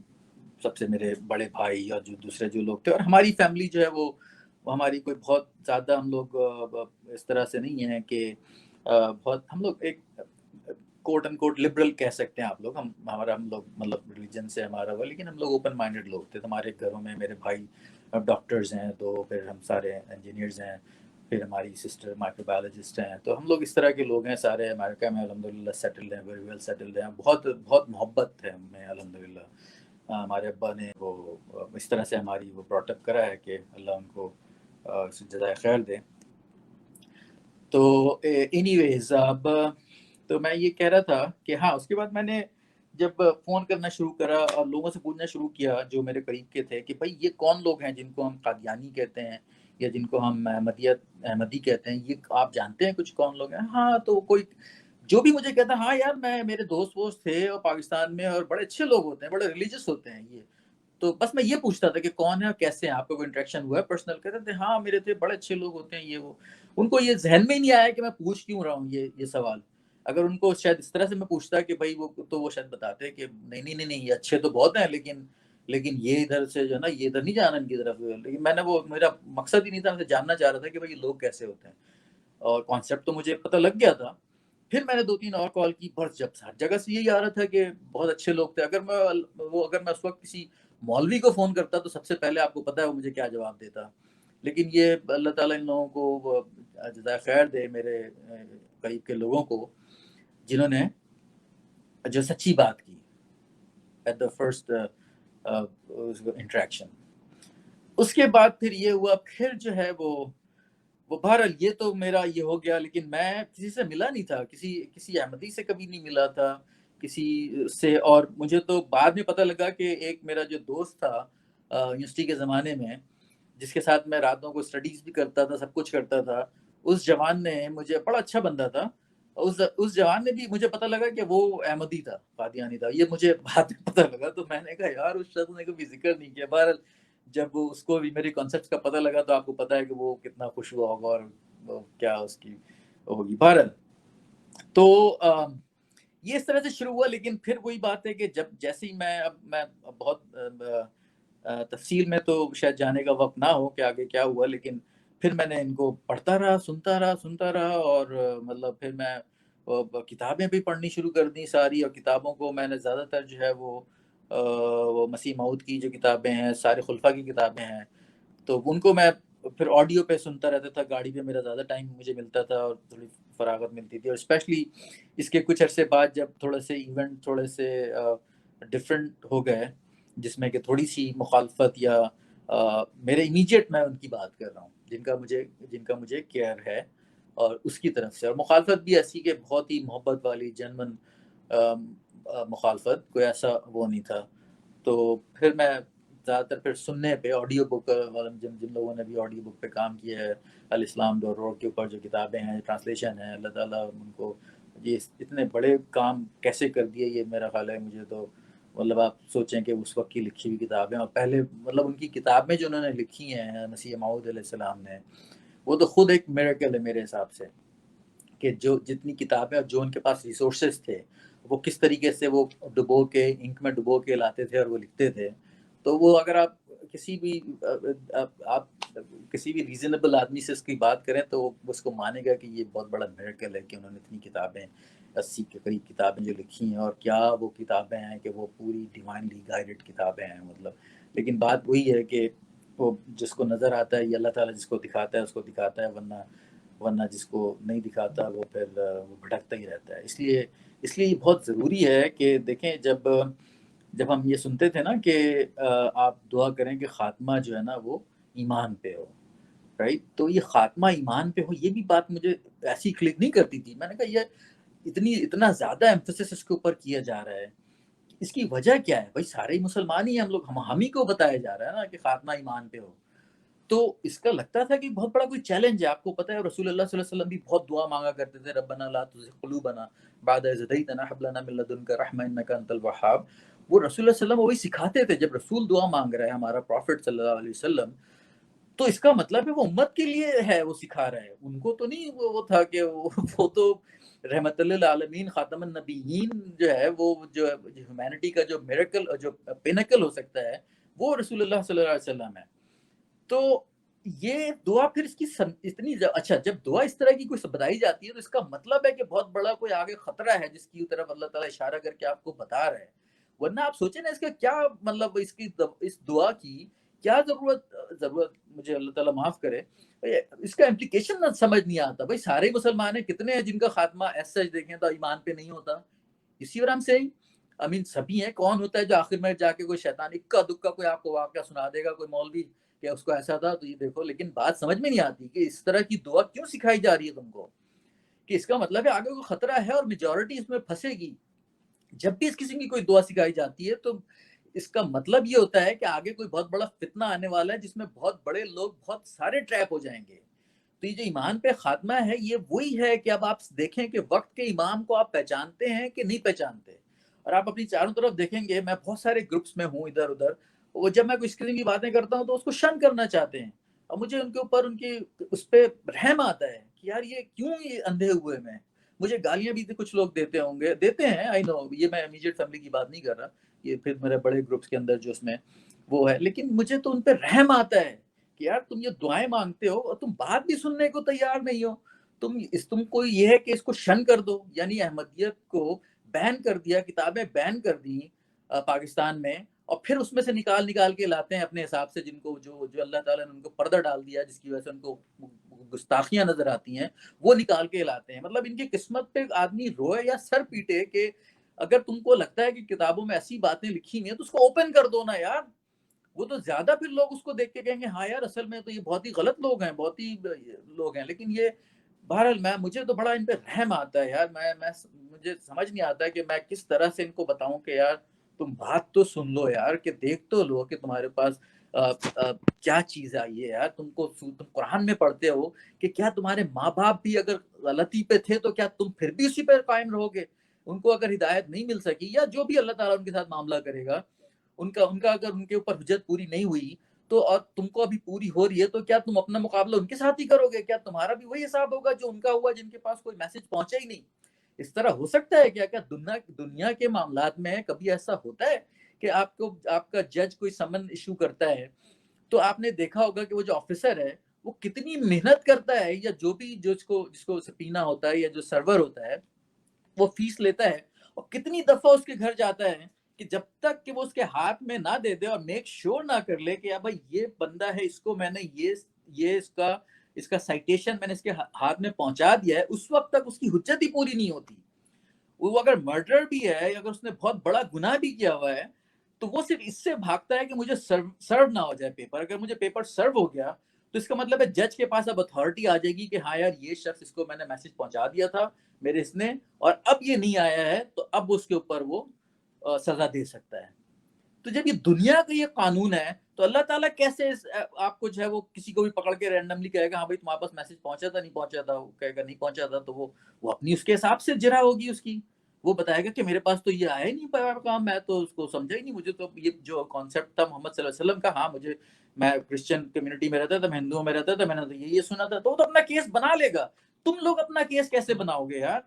سب سے میرے بڑے بھائی اور جو دوسرے جو لوگ تھے, اور ہماری فیملی جو ہے وہ ہماری کوئی بہت زیادہ ہم لوگ اس طرح سے نہیں ہیں کہ بہت, ہم لوگ ایک کوٹ ان کوٹ لبرل کہہ سکتے ہیں آپ لوگ, ہم لوگ مطلب ریلیجن سے ہمارا وہ, لیکن ہم لوگ اوپن مائنڈیڈ لوگ تھے. ہمارے گھروں میں میرے بھائی ڈاکٹرز ہیں, تو پھر ہم سارے انجینئرز ہیں, پھر ہماری سسٹر مائکرو بایولوجسٹ ہیں. تو ہم لوگ اس طرح کے لوگ ہیں سارے. امریکہ میں الحمدللہ سیٹلڈ ہیں, ویری ویل سیٹلڈ ہیں, بہت بہت محبت ہے ہمیں الحمدللہ. ہمارے ابا نے وہ اس طرح سے ہماری وہ براٹ اپ کرا ہے کہ اللہ ان کو جزائے خیر دے. تو اینی ویز اب تو میں یہ کہہ رہا تھا کہ ہاں, اس کے بعد میں نے جب فون کرنا شروع کرا اور لوگوں سے پوچھنا شروع کیا جو میرے قریب کے تھے کہ بھائی یہ کون لوگ ہیں جن کو ہم قادیانی کہتے ہیں یا جن کو ہم احمدی کہتے ہیں, یہ آپ جانتے ہیں کچھ کون لوگ ہیں؟ ہاں, تو کوئی جو بھی مجھے کہتا ہاں یار میرے دوست تھے اور پاکستان میں, اور بڑے اچھے لوگ ہوتے ہیں, بڑے ریلیجس ہوتے ہیں یہ. تو بس میں یہ پوچھتا تھا کہ کون ہے اور کیسے ہیں, آپ کا کوئی انٹریکشن ہوا ہے پرسنل؟ کہتے تھے ہاں میرے تھے, بڑے اچھے لوگ ہوتے ہیں یہ وہ. ان کو یہ ذہن میں ہی نہیں آیا کہ میں پوچھ کیوں رہا ہوں یہ سوال. اگر ان کو شاید اس طرح سے میں پوچھتا کہ بھائی وہ, تو وہ شاید بتاتے کہ نہیں یہ اچھے تو بہت ہیں, لیکن یہ ادھر سے جو ہے نا, یہ ادھر نہیں جانا ان کی طرف. لیکن میں نے وہ, میرا مقصد ہی نہیں تھا, میں جاننا چاہ رہا تھا کہ بھائی لوگ کیسے ہوتے ہیں, اور کانسیپٹ تو مجھے پتہ لگ گیا تھا. پھر میں نے 2-3 اور کال کی, بس جب ہر جگہ سے یہی آ رہا تھا کہ بہت اچھے لوگ تھے. اگر میں اس وقت کسی مولوی کو فون کرتا تو سب سے پہلے آپ کو پتہ ہے وہ مجھے کیا جواب دیتا. لیکن یہ اللہ تعالیٰ ان لوگوں کو جزائے خیر دے, میرے قریب کے لوگوں کو, جنہوں نے جو سچی بات کی ایٹ دا فرسٹ انٹریکشن. اس کے بعد پھر یہ ہوا, پھر جو ہے وہ بہرحال یہ تو میرا یہ ہو گیا. لیکن میں کسی سے ملا نہیں تھا, کسی احمدی سے کبھی نہیں ملا تھا کسی سے. اور مجھے تو بعد میں پتہ لگا کہ ایک میرا جو دوست تھا یونیورسٹی کے زمانے میں, جس کے ساتھ میں راتوں کو اسٹڈیز بھی کرتا تھا, سب کچھ کرتا تھا, اس جوان نے مجھے, بڑا اچھا بندہ تھا, اس جوان نے بھی, مجھے پتہ لگا کہ وہ احمدی تھا, قادیانی تھا. یہ مجھے بعد میں پتہ لگا, تو میں نے کہا یار اس شخص نے کبھی ذکر نہیں کیا. بہرحال جب اس کو بھی میری کانسیپٹس کا پتہ لگا تو آپ کو پتہ ہے کہ وہ کتنا خوش ہوا ہوگا اور کیا اس کی ہوگی. بہرحال تو یہ اس طرح سے شروع ہوا. لیکن پھر وہی بات ہے کہ جیسے ہی میں بہت تفصیل میں تو شاید جانے کا وقت نہ ہو کہ آگے کیا ہوا, لیکن پھر میں نے ان کو پڑھتا رہا, سنتا رہا. اور مطلب پھر میں کتابیں بھی پڑھنی شروع کر دی ساری, اور کتابوں کو میں نے زیادہ تر جو ہے وہ مسیح موعود کی جو کتابیں ہیں, سارے خلفاء کی کتابیں ہیں, تو ان کو میں پھر آڈیو پہ سنتا رہتا تھا. گاڑی پہ میرا زیادہ ٹائم مجھے ملتا تھا اور تھوڑی فراغت ملتی تھی. اور اسپیشلی اس کے کچھ عرصے بعد جب تھوڑے سے ایونٹ تھوڑے سے ڈفرینٹ ہو گئے, جس میں کہ تھوڑی سی مخالفت یا میرے امیجیٹ, میں ان کی بات کر رہا ہوں جن کا مجھے کیئر ہے, اور اس کی طرف سے. اور مخالفت بھی ایسی کہ بہت ہی محبت والی, جنون مخالفت, کوئی ایسا وہ نہیں تھا. تو پھر میں زیادہ تر پھر سننے پہ, آڈیو بک, جن لوگوں نے بھی آڈیو بک پہ کام کیا ہے, الاسلام دور روڈ کے اوپر جو کتابیں ہیں, ٹرانسلیشن ہے, اللہ تعالیٰ ان کو یہ اتنے بڑے کام کیسے کر دیے, یہ میرا خیال ہے. مجھے تو مطلب آپ سوچیں کہ اس وقت کی لکھی ہوئی کتابیں, اور پہلے مطلب ان کی کتابیں جو انہوں نے لکھی ہیں مسیح موعود علیہ السلام نے, وہ تو خود ایک میریکل ہے میرے حساب سے, کہ جو جتنی کتابیں اور جو ان کے پاس ریسورسز تھے, وہ کس طریقے سے وہ ڈبو کے, انک میں ڈبو کے لاتے تھے اور وہ لکھتے تھے. تو وہ اگر آپ کسی بھی ریزنیبل آدمی سے اس کی بات کریں تو وہ اس کو مانے گا کہ یہ بہت بڑا میریکل ہے کہ انہوں نے اتنی کتابیں, 80 کے قریب کتابیں جو لکھی ہیں, اور کیا وہ کتابیں ہیں کہ وہ پوری ڈیوائنلی گائیڈڈ کتابیں ہیں مطلب. لیکن بات وہی ہے کہ وہ جس کو نظر آتا ہے, یہ اللہ تعالیٰ جس کو دکھاتا ہے اس کو دکھاتا ہے, ورنہ جس کو نہیں دکھاتا وہ پھر وہ بھٹکتا ہی رہتا ہے. اس لیے یہ بہت ضروری ہے کہ دیکھیں, جب ہم یہ سنتے تھے نا کہ آپ دعا کریں کہ خاتمہ جو ہے نا وہ ایمان پہ ہو, رائٹ, تو یہ خاتمہ ایمان پہ ہو, یہ بھی بات مجھے ایسی کلک نہیں کرتی تھی. میں نے کہا یہ اتنا زیادہ ایمفیسس اس کے اوپر کیا جا رہا ہے, اس کی وجہ کیا ہے؟ بھائی سارے مسلمان ہی ہم لوگ, ہم ہی کو بتایا جا رہا ہے نا کہ خاتمہ ایمان پہ ہو. تو اس کا لگتا تھا کہ بہت بڑا کوئی چیلنج ہے. آپ کو پتہ ہے رسول اللہ صلی اللہ علیہ وسلم بھی بہت دعا مانگا کرتے تھے, ربنا لا تزغ قلوبنا بعد اذ ہدیتنا ہب لنا من لدنک رحمۃ انک انت الوہاب. وہ رسول اللہ صلی اللہ علیہ وسلم وہی سکھاتے تھے. جب رسول دعا مانگ رہا ہے, ہمارا پروفٹ صلی اللہ علیہ وسلم, تو اس کا مطلب ہے وہ امت کے لیے ہے, وہ سکھا رہا ہے. ان کو تو نہیں وہ تھا کہ وہ تو رحمت للعالمین خاتم النبیین جو ہے, وہ جو ہیومینٹی کا جو میریکل, جو پینیکل ہو سکتا ہے, وہ رسول اللہ صلی اللہ علیہ وسلم ہے. تو یہ دعا پھر اس کی اتنی اچھا, جب دعا اس طرح کی کوئی بتائی جاتی ہے تو اس کا مطلب ہے کہ بہت بڑا کوئی آگے خطرہ ہے جس کی طرف اللہ تعالیٰ اشارہ کر کے آپ کو بتا رہا ہے. ورنہ آپ سوچیں نا, اس کا کیا مطلب, اس دعا کی کیا ضرورت, مجھے اللہ تعالیٰ معاف کرے, اس کا امپلیکیشن نہ سمجھ نہیں آتا. بھائی سارے مسلمان ہیں, کتنے ہیں جن کا خاتمہ ایسا دیکھیں تو ایمان پہ نہیں ہوتا. اسی وجہ سے سبھی ہیں. کون ہوتا ہے جو آخر میں جا کے کوئی شیطان اکا دکا کوئی آپ کو واقعہ سنا دے گا, کوئی مولوی کہ اس کو ایسا تھا تو یہ دیکھو. لیکن بات سمجھ میں نہیں آتی کہ اس طرح کی دعا کیوں سکھائی جا رہی ہے تم کو, کہ اس کا مطلب ہے آگے کوئی خطرہ ہے اور میجورٹی اس میں پھنسے گی. جب بھی اس قسم کی کوئی دعا سکھائی جاتی ہے تو اس کا مطلب یہ ہوتا ہے کہ آگے کوئی بہت بڑا فتنہ آنے والا ہے جس میں بہت بڑے لوگ بہت سارے ٹریپ ہو جائیں گے. تو یہ جو ایمان پہ خاتمہ ہے, یہ وہی ہے کہ اب آپ دیکھیں کہ وقت کے امام کو آپ پہچانتے ہیں کہ نہیں پہچانتے. اور آپ اپنی چاروں طرف دیکھیں گے, میں بہت سارے گروپس میں ہوں ادھر ادھر, وہ جب میں کوئی اسکرین کی باتیں کرتا ہوں تو اس کو شن کرنا چاہتے ہیں، اور مجھے ان کے اوپر ان کی اس پہ رحم آتا ہے کہ یار یہ کیوں یہ اندھے ہوئے میں. مجھے گالیاں بھی کچھ لوگ دیتے ہیں، آئی نو، یہ میں امیجیٹ فیملی کی بات نہیں کر رہا، یہ پھر میرے بڑے گروپس کے اندر جو اس میں وہ ہے، لیکن مجھے تو ان پہ رحم آتا ہے کہ یار تم یہ دعائیں مانگتے ہو اور تم بات بھی سننے کو تیار نہیں ہو. تم کو یہ ہے کہ اس کو شن کر دو، یعنی احمدیت کو بین کر دیا، کتابیں بین کر دی پاکستان میں، اور پھر اس میں سے نکال کے لاتے ہیں اپنے حساب سے، جن کو جو اللہ تعالیٰ نے ان کو پردہ ڈال دیا جس کی وجہ سے ان کو گستاخیاں نظر آتی ہیں، وہ نکال کے لاتے ہیں. مطلب ان کی قسمت پہ آدمی روئے یا سر پیٹے کہ اگر تم کو لگتا ہے کہ کتابوں میں ایسی باتیں لکھی ہوئی ہیں تو اس کو اوپن کر دو نا یار. وہ تو زیادہ پھر لوگ اس کو دیکھ کے کہیں گے ہاں یار اصل میں تو یہ بہت ہی غلط لوگ ہیں، بہت ہی لوگ ہیں. لیکن یہ بہرحال مجھے تو بڑا ان پہ رحم آتا ہے یار. مجھے سمجھ نہیں آتا کہ میں کس طرح سے ان کو بتاؤں کہ یار تم بات تو سن لو یار، کہ دیکھ تو لو کہ تمہارے پاس کیا چیز آئی ہے یار. تم قرآن میں پڑھتے ہو کہ کیا تمہارے ماں باپ بھی اگر غلطی پہ تھے تو کیا تم پھر بھی اسی پہ قائم رہو گے؟ ان کو اگر ہدایت نہیں مل سکی یا جو بھی اللہ تعالیٰ ان کے ساتھ معاملہ کرے گا، ان کا اگر ان کے اوپر حجت پوری نہیں ہوئی تو اور تم کو ابھی پوری ہو رہی ہے، تو کیا تم اپنا مقابلہ ان کے ساتھ ہی کرو گے؟ کیا تمہارا بھی وہی حساب ہوگا جو ان کا ہوا جن کے پاس کوئی میسج پہنچا ہی نہیں؟ اس طرح ہو سکتا ہے کیا دنیا کے معاملات میں کبھی ایسا ہوتا ہے کہ آپ کا جج کوئی سمن ایشو کرتا ہے تو آپ نے دیکھا ہوگا کہ وہ جو آفیسر ہے وہ کتنی محنت کرتا ہے، یا جو بھی جس کو سپینہ ہوتا ہے یا جو سرور ہوتا ہے وہ فیس لیتا ہے، اور کتنی دفعہ اس کے گھر جاتا ہے کہ جب تک کہ وہ اس کے ہاتھ میں نہ دے دے اور میک شور نہ کر لے کہ بھائی یہ بندہ ہے، اس کو میں نے یہ اس کا سائٹیشن میں نے اس کے ہاتھ میں پہنچا دیا ہے، اس وقت تک اس کی حجت ہی پوری نہیں ہوتی. وہ اگر مرڈر بھی ہے، اگر اس نے بہت بڑا گناہ بھی کیا ہوا ہے، تو وہ صرف اس سے بھاگتا ہے کہ مجھے سرو نہ ہو جائے پیپر. اگر مجھے پیپر سرو ہو گیا تو اس کا مطلب ہے جج کے پاس اب اتھارٹی آ جائے گی کہ ہاں یار یہ شخص، اس کو میں نے میسج پہنچا دیا تھا میرے اس نے، اور اب یہ نہیں آیا ہے تو اب اس کے اوپر وہ سزا دے سکتا ہے. تو جب یہ دنیا کا یہ قانون ہے تو اللہ تعالیٰ کیسے آپ کو جو ہے وہ کسی کو بھی پکڑ کے رینڈملی کہے گا ہاں بھائی تمہارے پاس میسج پہنچا تھا نہیں پہنچا تھا؟ وہ کہے گا نہیں پہنچا تھا، تو وہ اپنی اس کے حساب سے جرا ہوگی اس کی. وہ بتائے گا کہ میرے پاس تو یہ آیا ہی نہیں پیغام، میں تو اس کو سمجھا ہی نہیں، مجھے تو یہ جو کانسیپٹ تھا محمد صلی اللہ علیہ وسلم کا، ہاں میں کرسچن کمیونٹی میں رہتا تھا، میں ہندوؤں میں رہتا تھا، میں نے تو یہ سنا تھا. تو وہ تو اپنا کیس بنا لے گا. تم لوگ اپنا کیس کیسے بناؤ گے یار؟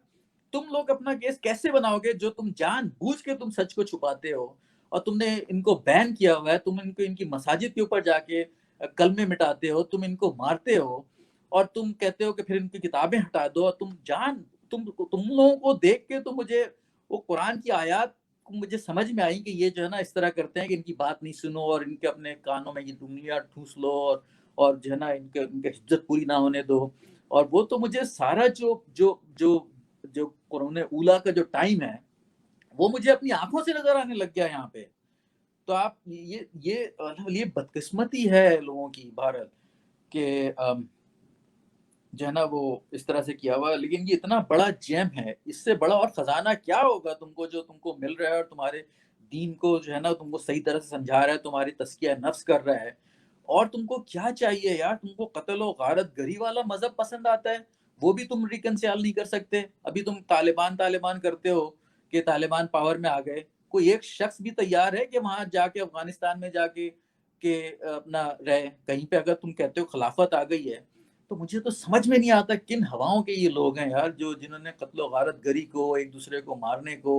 تم لوگ اپنا کیس کیسے بناؤ گے جو تم جان بوجھ کے تم سچ کو چھپاتے ہو، اور تم نے ان کو بین کیا ہوا ہے، تم ان کی مساجد کے اوپر جا کے کلمے مٹاتے ہو، تم ان کو مارتے ہو، اور تم کہتے ہو کہ پھر ان کی کتابیں ہٹا دو. اور تم لوگوں کو دیکھ کے تو مجھے وہ قرآن کی آیات مجھے سمجھ میں آئی کہ یہ جو ہے نا اس طرح کرتے ہیں کہ ان کی بات نہیں سنو اور ان کے اپنے کانوں میں یہ انگلیاں ٹھوس لو اور جو ہے نا ان کے حجت پوری نہ ہونے دو. اور وہ تو مجھے سارا جو قرون اولا کا جو ٹائم ہے وہ مجھے اپنی آنکھوں سے نظر آنے لگ گیا یہاں پہ. تو آپ یہ بدقسمتی ہے لوگوں کی بھارت کہ جو ہے نا وہ اس طرح سے کیا ہوا. لیکن یہ اتنا بڑا جیم ہے، اس سے بڑا اور خزانہ کیا ہوگا تم کو جو تم کو مل رہا ہے، اور تمہارے دین کو جو ہے نا تم کو صحیح طرح سے سمجھا رہا ہے، تمہاری تزکیہ نفس کر رہا ہے. اور تم کو کیا چاہیے یار؟ تم کو قتل و غارت گری والا مذہب پسند آتا ہے، وہ بھی تم ریکنسیل نہیں کر سکتے. ابھی تم طالبان کرتے ہو کہ طالبان پاور میں آ گئے، کوئی ایک شخص بھی تیار ہے کہ وہاں جا کے افغانستان میں جا کے کہ اپنا رہے کہیں پہ؟ اگر تم کہتے ہو خلافت آ گئی ہے تو مجھے تو سمجھ میں نہیں آتا کن ہواؤں کے یہ لوگ ہیں یار، جنہوں نے قتل و غارت گری کو، ایک دوسرے کو مارنے کو،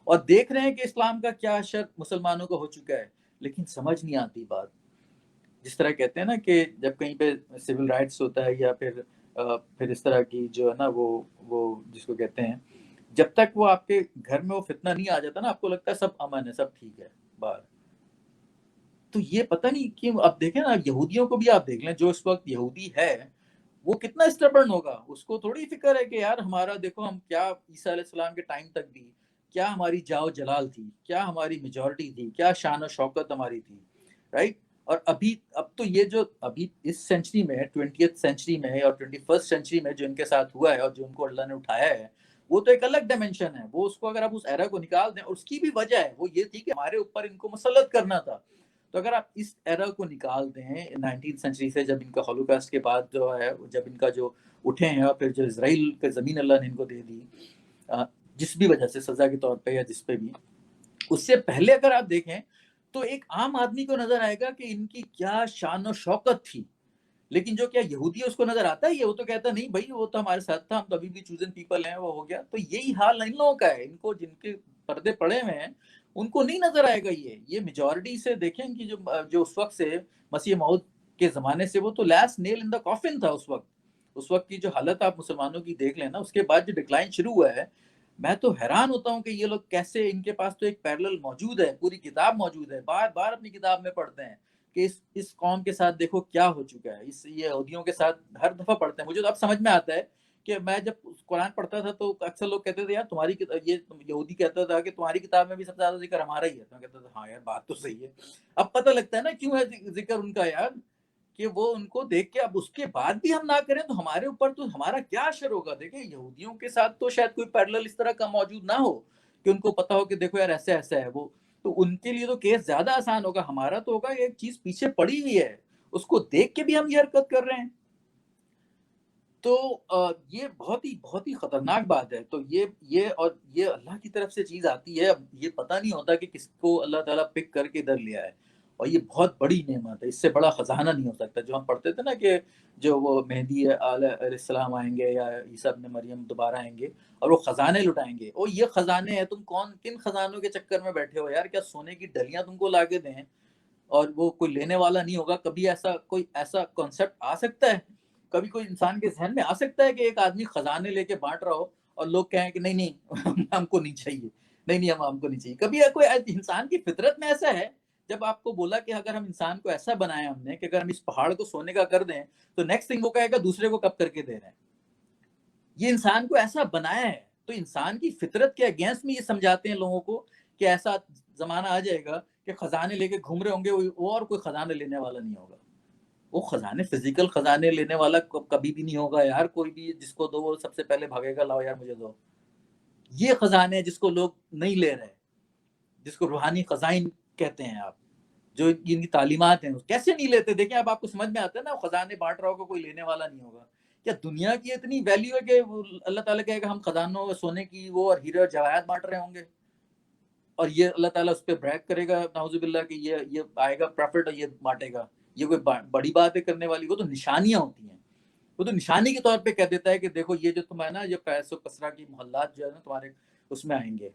اور دیکھ رہے ہیں کہ اسلام کا کیا اثر مسلمانوں کو ہو چکا ہے، لیکن سمجھ نہیں آتی بات. جس طرح کہتے ہیں نا کہ جب کہیں پہ سول رائٹس ہوتا ہے یا پھر اس طرح کی جو ہے نا وہ جس کو کہتے ہیں، جب تک وہ آپ کے گھر میں وہ فتنہ نہیں آ جاتا نا، آپ کو لگتا ہے سب امن ہے، سب ٹھیک ہے باہر. تو یہ پتہ نہیں کیوں. اب دیکھیں نا یہودیوں کو بھی آپ دیکھ لیں، جو اس وقت یہودی ہے وہ کتنا اسٹبرن ہوگا. اس کو تھوڑی فکر ہے کہ یار ہمارا دیکھو ہم کیا عیسیٰ علیہ السلام کے ٹائم تک بھی کیا ہماری جاؤ جلال تھی، کیا ہماری میجورٹی تھی، کیا شان و شوکت ہماری تھی، رائٹ. اور اب تو یہ جو ابھی اس سینچری میں 20th سینچری میں اور 21st سینچری میں جو ان کے ساتھ ہوا ہے اور جو ان کو اللہ نے اٹھایا ہے، وہ تو ایک الگ ڈائمینشن ہے. وہ اس کو اگر آپ اس ایرا کو نکال دیں، اور اس کی بھی وجہ ہے وہ یہ تھی کہ ہمارے اوپر ان کو مسلط کرنا تھا. تو اگر آپ اس ایرا کو نکال دیں 19th سینچری سے، جب ان کا ہولوکاسٹ کے بعد جو ہے، جب ان کا جو اٹھے ہیں اور پھر جو اسرائیل کے زمین اللہ نے ان کو دے دی جس بھی وجہ سے، سزا کے طور پہ یا جس پہ بھی، اس سے پہلے اگر آپ دیکھیں تو ایک عام آدمی کو نظر آئے گا کہ ان کی کیا شان و شوکت تھی، لیکن جو کیا یہودی ہے اس کو نظر آتا ہے یہ؟ وہ تو کہتا نہیں بھائی وہ تو ہمارے ساتھ تھا، ہم تو ابھی بھی چوزن پیپل ہیں، وہ ہو گیا۔ تو یہی حال ان لوگوں کا ہے، ان کو جن کے پردے پڑے ہوئے ہیں ان کو نہیں نظر آئے گا یہ میجورٹی سے دیکھیں کہ جو اس وقت سے مسیح موعود کے زمانے سے وہ تو لاسٹ نیل ان دا کافن تھا اس وقت کی جو حالت آپ مسلمانوں کی دیکھ لیں نا، اس کے بعد جو ڈکلائن شروع ہوا ہے، میں تو حیران ہوتا ہوں کہ یہ لوگ کیسے، ان کے پاس تو ایک پیرلل موجود ہے، پوری کتاب موجود ہے، بار بار اپنی کتاب میں پڑھتے ہیں کہ اس قوم کے ساتھ دیکھو کیا ہو چکا ہے، یہ یہودیوں کے ساتھ ہر دفعہ پڑھتے ہیں۔ مجھے تو اب سمجھ میں آتا ہے کہ میں جب قرآن پڑھتا تھا تو اکثر لوگ کہتے تھے یار تمہاری یہ یہودی کہتا تھا کہ تمہاری کتاب میں بھی سب سے زیادہ ذکر ہمارا ہی ہے، تو میں کہتا تھا ہاں یار بات تو صحیح ہے۔ اب پتہ لگتا ہے نا کیوں ہے ذکر ان کا یار، کہ وہ ان کو دیکھ کے اب اس کے بعد بھی ہم نہ کریں تو ہمارے اوپر تو ہمارا کیا اثر ہوگا۔ دیکھیں یہودیوں کے ساتھ تو شاید کوئی پیرلل اس طرح کا موجود نہ ہو کہ ان کو پتا ہو کہ دیکھو یار ایسا ایسا ہے، وہ تو ان کے لیے تو کیس زیادہ آسان ہوگا، ہمارا تو ہوگا ایک چیز پیچھے پڑی ہوئی ہے اس کو دیکھ کے بھی ہم یہ حرکت کر رہے ہیں۔ تو یہ بہت ہی خطرناک بات ہے۔ تو یہ اور یہ اللہ کی طرف سے چیز آتی ہے، اب یہ پتہ نہیں ہوتا کہ کس کو اللہ تعالیٰ پک کر کے ادھر لیا ہے، اور یہ بہت بڑی نعمت ہے، اس سے بڑا خزانہ نہیں ہو سکتا۔ جو ہم پڑھتے تھے نا کہ جو وہ مہدی علیہ السلام آئیں گے یا عیسیٰ ابن مریم دوبارہ آئیں گے اور وہ خزانے لٹائیں گے، اور یہ خزانے ہیں، تم کن خزانوں کے چکر میں بیٹھے ہو یار؟ کیا سونے کی ڈلیاں تم کو لا کے دیں اور وہ کوئی لینے والا نہیں ہوگا؟ کبھی کوئی ایسا کانسیپٹ آ سکتا ہے؟ کبھی کوئی انسان کے ذہن میں آ سکتا ہے کہ ایک آدمی خزانے لے کے بانٹ رہا ہو اور لوگ کہیں کہ نہیں ہم کو نہیں چاہیے، نہیں ہم کو نہیں چاہیے؟ کبھی کوئی انسان کی فطرت میں ایسا ہے؟ جب آپ کو بولا کہ اگر ہم انسان کو ایسا بنایا ہم نے کہ اگر ہم اس پہاڑ کو سونے کا کر دیں تو نیکسٹ تھنگ وہ کہے گا دوسرے کو کب کر کے دے رہے ہیں۔ یہ انسان کو ایسا بنایا ہے، تو انسان کی فطرت کے اگینسٹ میں یہ سمجھاتے ہیں لوگوں کو کہ ایسا زمانہ آ جائے گا کہ خزانے لے کے گھوم رہے ہوں گے وہ، اور کوئی خزانے لینے والا نہیں ہوگا۔ وہ خزانے فزیکل خزانے لینے والا کبھی بھی نہیں ہوگا یار، کوئی بھی جس کو دو وہ سب سے پہلے بھاگے گا لاؤ یار مجھے دو۔ یہ خزانے جس کو لوگ نہیں لے رہے، جس کو روحانی خزائن کہتے ہیں آپ، جو ان کی تعلیمات ہیں کیسے نہیں لیتے؟ دیکھیں اب آپ کو سمجھ میں آتا ہے نا، خزانے بانٹ رہا ہوگا کوئی لینے والا نہیں ہوگا۔ کیا دنیا کی اتنی ویلیو ہے کہ اللہ تعالیٰ کہے گا ہم خزانوں سونے کی وہ اور ہیرے اور جواہرات بانٹ رہے ہوں گے، اور یہ اللہ تعالیٰ اس پہ بریک کرے گا نعوذ باللہ کہ یہ آئے گا پروفٹ اور یہ بانٹے گا؟ یہ کوئی بڑی بات ہے کرنے والی؟ وہ تو نشانیاں ہوتی ہیں، وہ تو نشانی کے طور پہ کہہ دیتا ہے کہ دیکھو یہ جو تمہیں نا، یہ قیس و کسرا کی محلات جو ہے نا تمہارے اس میں آئیں گے،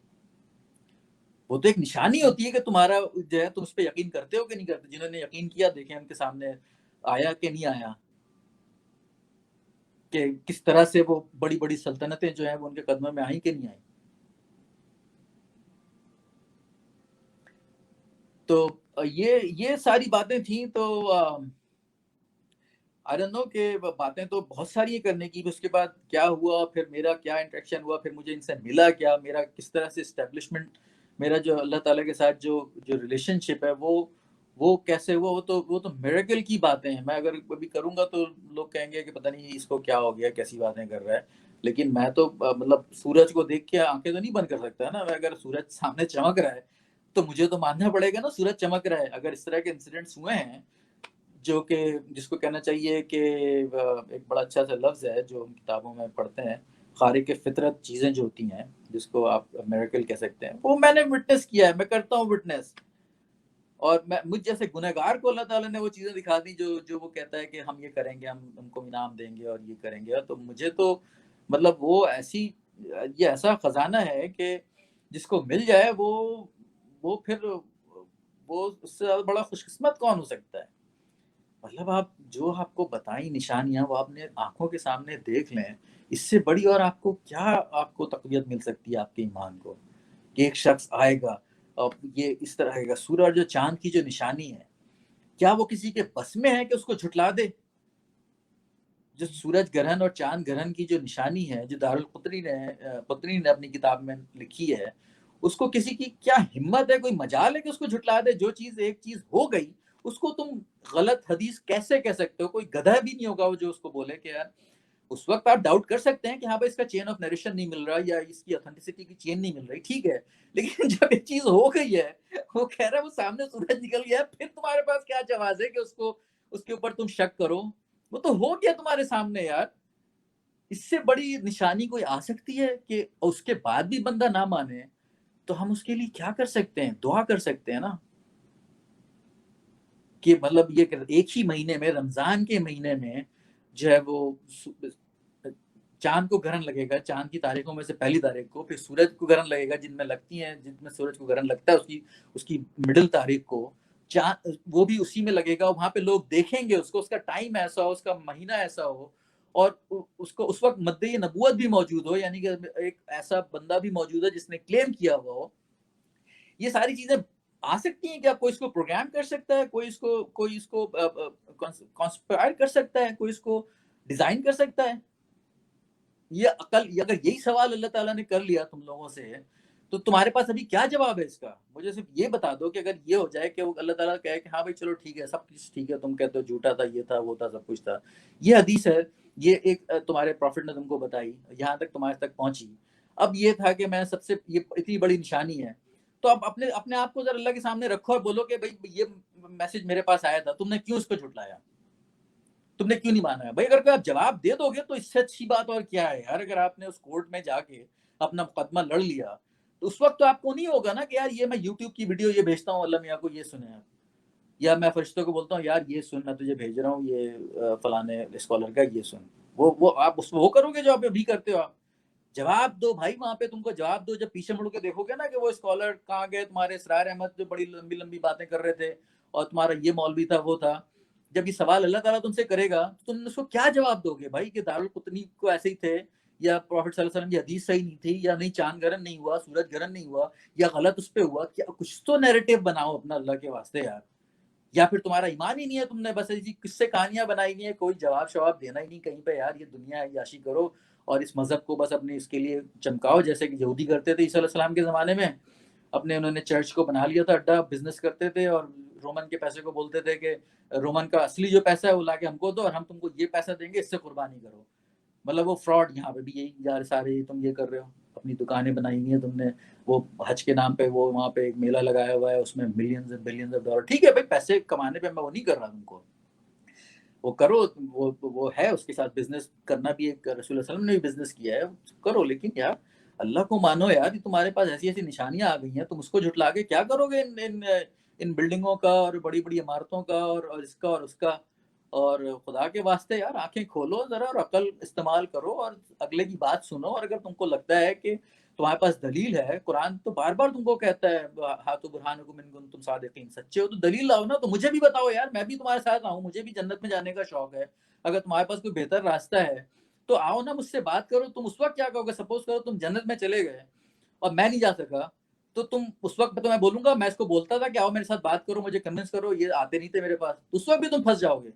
وہ تو ایک نشانی ہوتی ہے کہ تمہارا جو ہے تم اس پہ یقین کرتے ہو کہ نہیں کرتے۔ جنہوں نے یقین کیا دیکھیں ان کے سامنے آیا کہ نہیں آیا، کہ کس طرح سے وہ بڑی بڑی سلطنتیں جو ہیں وہ ان کے قدموں میں آئیں کہ نہیں آئیں۔ تو یہ ساری باتیں تھیں۔ تو آئی ڈونٹ نو کہ باتیں تو بہت ساری کرنے کی، اس کے بعد کیا ہوا، پھر میرا کیا انٹریکشن ہوا، پھر مجھے ان سے ملا کیا، میرا کس طرح سے اسٹیبلشمنٹ، میرا جو اللہ تعالیٰ کے ساتھ جو ریلیشن شپ ہے وہ کیسے ہوا، وہ تو میریکل کی باتیں ہیں۔ میں اگر کبھی کروں گا تو لوگ کہیں گے کہ پتہ نہیں اس کو کیا ہو گیا، کیسی باتیں کر رہا ہے، لیکن میں تو مطلب سورج کو دیکھ کے آنکھیں تو نہیں بند کر سکتا نا۔ میں اگر سورج سامنے چمک رہا ہے تو مجھے تو ماننا پڑے گا نا سورج چمک رہا ہے۔ اگر اس طرح کے انسیڈنٹس ہوئے ہیں جو کہ جس کو کہنا چاہیے کہ ایک بڑا اچھا سا لفظ ہے جو ہم کتابوں میں پڑھتے ہیں، خارق فطرت چیزیں جو ہوتی ہیں جس کو آپ میریکل کہہ سکتے ہیں، وہ میں نے وٹنس کیا ہے، میں کرتا ہوں وٹنس، اور مجھ جیسے گنہگار کو اللہ تعالیٰ نے وہ چیزیں دکھا دی جو وہ کہتا ہے کہ ہم یہ کریں گے، ہم ان کو انعام دیں گے اور یہ کریں گے۔ تو مجھے تو مطلب وہ یہ ایسا خزانہ ہے کہ جس کو مل جائے وہ پھر وہ اس سے زیادہ بڑا خوش قسمت کون ہو سکتا ہے؟ مطلب آپ کو بتائیں نشانیاں وہ اپنے آنکھوں کے سامنے دیکھ لیں، اس سے بڑی اور آپ کو تقویت مل سکتی ہے آپ کے ایمان کو، کہ ایک شخص آئے گا اور یہ اس طرح آئے گا۔ سورج اور چاند کی جو نشانی ہے، کیا وہ کسی کے بس میں ہے کہ اس کو جھٹلا دے؟ جو سورج گرہن اور چاند گرہن کی جو نشانی ہے، جو دارالقطنی نے اپنی کتاب میں لکھی ہے، اس کو کسی کی کیا ہمت ہے، کوئی مجال ہے کہ اس کو جھٹلا دے؟ جو ایک چیز ہو گئی اس کو تم غلط حدیث کیسے کہہ سکتے ہو؟ کوئی گدھا بھی نہیں ہوگا وہ جو اس کو بولے کہ یار، اس وقت آپ ڈاؤٹ کر سکتے ہیں کہ ہاں بھائی اس کا چین آف نیریشن نہیں مل رہا یا اس کی اتھینٹسٹی کی چین نہیں مل رہی، ٹھیک ہے، لیکن جب ایک چیز ہو گئی ہے، وہ کہہ رہا ہے وہ سامنے سورج نکل گیا ہے، پھر تمہارے پاس کیا جواز ہے کہ اس کے اوپر تم شک کرو؟ وہ تو ہو گیا تمہارے سامنے یار، اس سے بڑی نشانی کوئی آ سکتی ہے کہ اس کے بعد بھی بندہ نہ مانے؟ تو ہم اس کے لیے کیا کر سکتے ہیں؟ دعا کر سکتے ہیں نا۔ کہ مطلب یہ کہ ایک ہی مہینے میں، رمضان کے مہینے میں جو ہے وہ چاند کو گرہن لگے گا، چاند کی تاریخوں میں سے پہلی تاریخ کو، پھر سورج کو گرہن لگے گا جن میں لگتی ہیں، جن میں سورج کو گرہن لگتا ہے اس کی مڈل تاریخ کو، چاند وہ بھی اسی میں لگے گا، وہاں پہ لوگ دیکھیں گے اس کو، اس کا ٹائم ایسا ہو، اس کا مہینہ ایسا ہو، اور اس کو اس وقت مدعی نبوت بھی موجود ہو، یعنی کہ ایک ایسا بندہ بھی موجود ہے جس نے کلیم کیا ہوا ہو. یہ ساری چیزیں آ سکتی ہیں. کیا کوئی اس کو پروگرام کر سکتا ہے؟ کوئی اس کو کانسپائر کر سکتا ہے؟ کوئی اس کو ڈیزائن کر سکتا ہے؟ یہ عقل، اگر یہی سوال اللہ تعالیٰ نے کر لیا تم لوگوں سے تو تمہارے پاس ابھی کیا جواب ہے اس کا؟ مجھے صرف یہ بتا دو کہ اگر یہ ہو جائے کہ وہ اللہ تعالیٰ کہے کہ ہاں بھائی چلو ٹھیک ہے، سب کچھ ٹھیک ہے، تم کہتے ہو جھوٹا تھا، یہ تھا، وہ تھا، سب کچھ تھا، یہ حدیث ہے، یہ ایک تمہارے پروفٹ نے تم کو بتائی، یہاں تک تمہارے تک پہنچی، اب یہ تھا کہ میں سب سے، یہ اتنی بڑی نشانی ہے، تو اب اپنے آپ کو ذرا اللہ کے سامنے رکھو اور بولو کہ بھائی یہ میسج میرے پاس آیا تھا، تم نے کیوں اس کو جھٹلایا، تم نے کیوں نہیں مانا ہے؟ بھائی اگر آپ جواب دے دو گے تو اس سے اچھی بات اور کیا ہے یار. اگر آپ نے اس کورٹ میں جا کے اپنا مقدمہ لڑ لیا تو اس وقت تو آپ کو نہیں ہوگا نا کہ یار یہ میں یوٹیوب کی ویڈیو یہ بھیجتا ہوں اللہ میاں کو، یہ سنیں آپ، یا میں فرشتوں کو بولتا ہوں یار یہ سن، میں تجھے بھیج رہا ہوں یہ فلانے اسکالر کا، یہ سن، وہ آپ وہ کرو گے جو آپ ابھی کرتے ہو. آپ جواب دو بھائی، وہاں پہ تم کو جواب دو. جب پیچھے مڑ کے دیکھو گے نا کہ وہ اسکالر کہاں گئے، تمہارے اسرار احمد جو بڑی لمبی لمبی باتیں کر رہے تھے، اور تمہارا یہ مولوی تھا، وہ تھا، جب یہ سوال اللہ تعالیٰ تم سے کرے گا تو تم اس کو کیا جواب دو گے؟ بھائی کہ دارالقطنی کو ایسے ہی تھے، یا پروفٹ صلی اللہ علیہ وسلم کی حدیث صحیح نہیں تھی، یا نہیں چاند گرہن نہیں ہوا، سورج گرہن نہیں ہوا، یا غلط اس پہ ہوا، کیا کچھ تو نیریٹو بناؤ اپنا اللہ کے واسطے یار. یا پھر تمہارا ایمان ہی نہیں ہے، تم نے بس ایسی قصے کہانیاں بنائی نہیں ہے، کوئی جواب شواب دینا ہی نہیں کہیں پہ یار. یہ دنیا ہے، یاشی کرو اور اس مذہب کو بس اپنے اس کے لیے چمکاؤ، جیسے کہ یہودی کرتے تھے عیسیٰ علیہ السلام کے زمانے میں. انہوں نے چرچ کو بنا لیا تھا اڈا، بزنس کرتے تھے، اور رومن کے پیسے کو بولتے تھے کہ رومن کا اصلی جو پیسہ ہے وہ لا کے ہم کو دو، اور ہم تم کو یہ پیسہ دیں گے، اس سے قربانی کرو. مطلب وہ فراڈ. یہاں پہ بھی یہی یار سارے تم یہ کر رہے ہو، اپنی دکانیں بنائی ہوئی ہیں تم نے، وہ حج کے نام پہ وہ وہاں پہ ایک میلہ لگایا ہوا ہے، اس میں millions and billions of dollar. ٹھیک ہے بھائی، پیسے کمانے پہ میں وہ نہیں کر رہا تم کو، وہ کرو، وہ ہے اس کے ساتھ بزنس کرنا بھی. ایک رسول اللہ علیہ وسلم نے بھی بزنس کیا ہے، کرو، لیکن یار اللہ کو مانو یار. تمہارے پاس ایسی ایسی نشانیاں آ گئی ہیں، تم اس کو جھٹلا کے کیا کرو گے ان بلڈنگوں کا اور بڑی بڑی عمارتوں کا اور اس کا اور اس کا. اور خدا کے واسطے یار آنکھیں کھولو ذرا اور عقل استعمال کرو اور اگلے کی بات سنو. اور اگر تم کو لگتا ہے کہ تمہارے پاس دلیل ہے، قرآن تو بار بار تم کو کہتا ہے ہاتھو برہانکم ان کنتم صادقین، سچے ہو تو دلیل لاؤ نا. تو مجھے بھی بتاؤ یار، میں بھی تمہارے ساتھ آؤں، مجھے بھی جنت میں جانے کا شوق ہے. اگر تمہارے پاس کوئی بہتر راستہ ہے تو آؤ نا، مجھ سے بات کرو. تم اس وقت کیا کہو گے؟ سپوز کرو تم جنت میں چلے گئے اور میں نہیں جا سکا، تو تم اس وقت تو میں بولوں گا، میں اس کو بولتا تھا کہ آؤ میرے ساتھ بات کرو، مجھے کنونس کرو، یہ آتے نہیں تھے میرے پاس، اس وقت بھی تم پھنس جاؤ گے.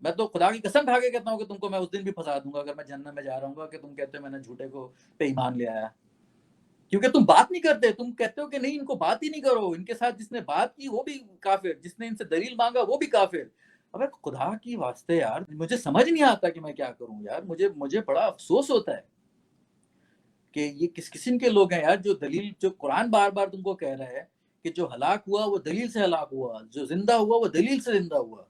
میں تو خدا کی قسم کھا کے کہتا ہوں کہ تم کو میں اس دن بھی پھنسا دوں گا اگر میں جنت میں جا رہا ہوں کہ تم کہتے ہو میں نے جھوٹے کو پہ ایمان لے آیا. کیونکہ تم بات نہیں کرتے، تم کہتے ہو کہ نہیں ان کو بات ہی نہیں کرو، ان کے ساتھ جس نے بات کی وہ بھی کافر، جس نے ان سے دلیل مانگا وہ بھی کافر. اب خدا کی واسطے یار مجھے سمجھ نہیں آتا کہ میں کیا کروں یار. مجھے بڑا افسوس ہوتا ہے کہ یہ کس قسم کے لوگ ہیں یار، جو دلیل، جو قرآن بار بار تم کو کہہ رہا ہے کہ جو ہلاک ہوا وہ دلیل سے ہلاک ہوا، جو زندہ ہوا وہ دلیل سے زندہ ہوا.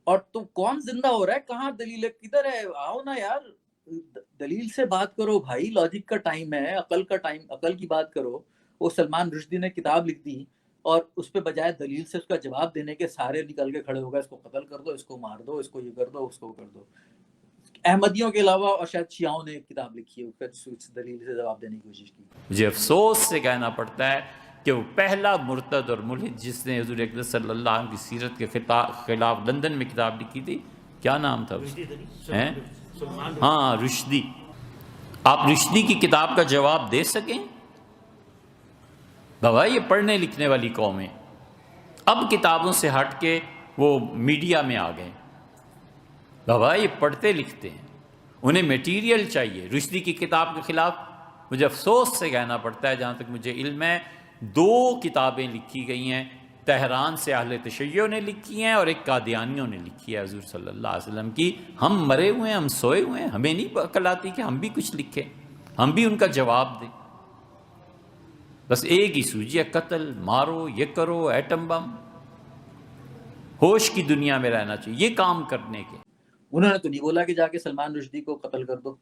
اور تم کون زندہ ہو رہا ہے؟ کہاں دلیل ہے؟ کدھر ہے؟ آؤ نا یار، دلیل سے بات کرو بھائی. لاجک کا ٹائم ہے، عقل کا ٹائم، عقل کی بات کرو. وہ سلمان رشدی نے کتاب لکھ دی اور اس پہ بجائے دلیل سے اس کا جواب دینے کے سارے نکل کے کھڑے ہو گئے، اس کو قتل کر دو، اس کو مار دو، اس کو یہ کر دو، اس کو کر دو. احمدیوں کے علاوہ اور شاید شیعوں نے ایک کتاب لکھی ہے اس دلیل سے جواب دینے کی کوشش کی. مجھے افسوس سے کہنا پڑتا ہے کہ وہ پہلا مرتد اور ملحد جس نے حضور اکرم صلی اللہ علیہ وسلم کی سیرت کے خلاف لندن میں کتاب لکھی تھی، کیا نام تھا اس کا؟ ہاں، رشدی. آپ رشدی کی کتاب کا جواب دے سکیں؟ بابا یہ پڑھنے لکھنے والی قومیں اب کتابوں سے ہٹ کے وہ میڈیا میں آ گئے. بابا یہ پڑھتے لکھتے ہیں، انہیں میٹیریل چاہیے. رشدی کی کتاب کے خلاف مجھے افسوس سے کہنا پڑتا ہے، جہاں تک مجھے علم ہے 2 کتابیں لکھی گئی ہیں. تہران سے اہل تشیع نے لکھی ہیں اور ایک قادیانیوں نے لکھی ہے حضور صلی اللہ علیہ وسلم کی. ہم مرے ہوئے ہیں، ہم سوئے ہوئے ہیں، ہمیں نہیں عقل آتی کہ ہم بھی کچھ لکھیں، ہم بھی ان کا جواب دیں. بس ایک ہی سوجی ہے، قتل، مارو، یہ کرو، ایٹم بم. ہوش کی دنیا میں رہنا چاہیے یہ کام کرنے کے. انہوں نے تو نہیں بولا کہ جا کے سلمان رشدی کو قتل کر دو.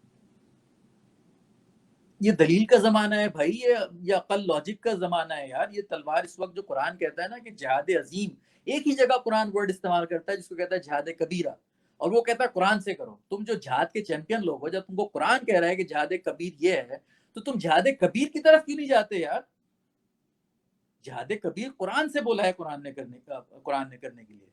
یہ دلیل کا زمانہ ہے بھائی، یہ عقل لاجک کا زمانہ ہے یار. یہ تلوار اس وقت جو قرآن کہتا ہے نا کہ جہاد عظیم، ایک ہی جگہ قرآن ورڈ استعمال کرتا ہے جس کو کہتا ہے جہاد کبیرہ، اور وہ کہتا ہے قرآن سے کرو. تم جو جہاد کے چیمپئن لوگ ہو، جب تم کو قرآن کہہ رہا ہے کہ جہاد کبیر یہ ہے، تو تم جہاد کبیر کی طرف کیوں نہیں جاتے یار؟ جہاد کبیر قرآن سے بولا ہے قرآن نے کرنے کے لیے.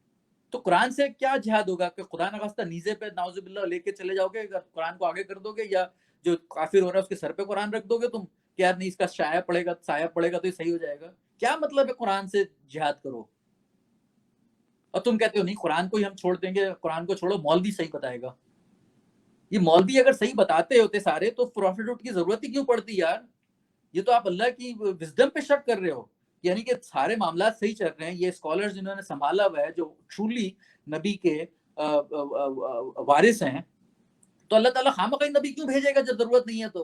تو قرآن سے کیا جہاد ہوگا کہ خدا نخواستہ نیزے پہ نعوذ باللہ لے کے چلے جاؤ گے، قرآن کو آگے کر دو گے، یا جو کافر ہو رہا ہے اس کے سر پہ قرآن رکھ دو گے تم کہ یار نہیں اس کا سایہ پڑے گا تو یہ صحیح ہو جائے گا؟ کیا مطلب ہے قرآن سے جہاد کرو؟ اور تم کہتے ہو نہیں قرآن کو ہی ہم چھوڑ دیں گے، قرآن کو چھوڑو مولوی صحیح بتائے گا. یہ مولوی اگر صحیح بتاتے ہوتے سارے تو پروفٹ کی ضرورت ہی کیوں پڑتی یار؟ یہ تو آپ اللہ کی وزڈم پہ شک کر رہے ہو، یعنی کہ سارے معاملات صحیح چل رہے ہیں. یہ اسکالرز جنہوں نے سنبھالا ہوا ہے، جو ٹرولی نبی کے وارث ہیں، تو اللہ تعالیٰ خامخواہ نبی کیوں بھیجے گا جب ضرورت نہیں ہے؟ تو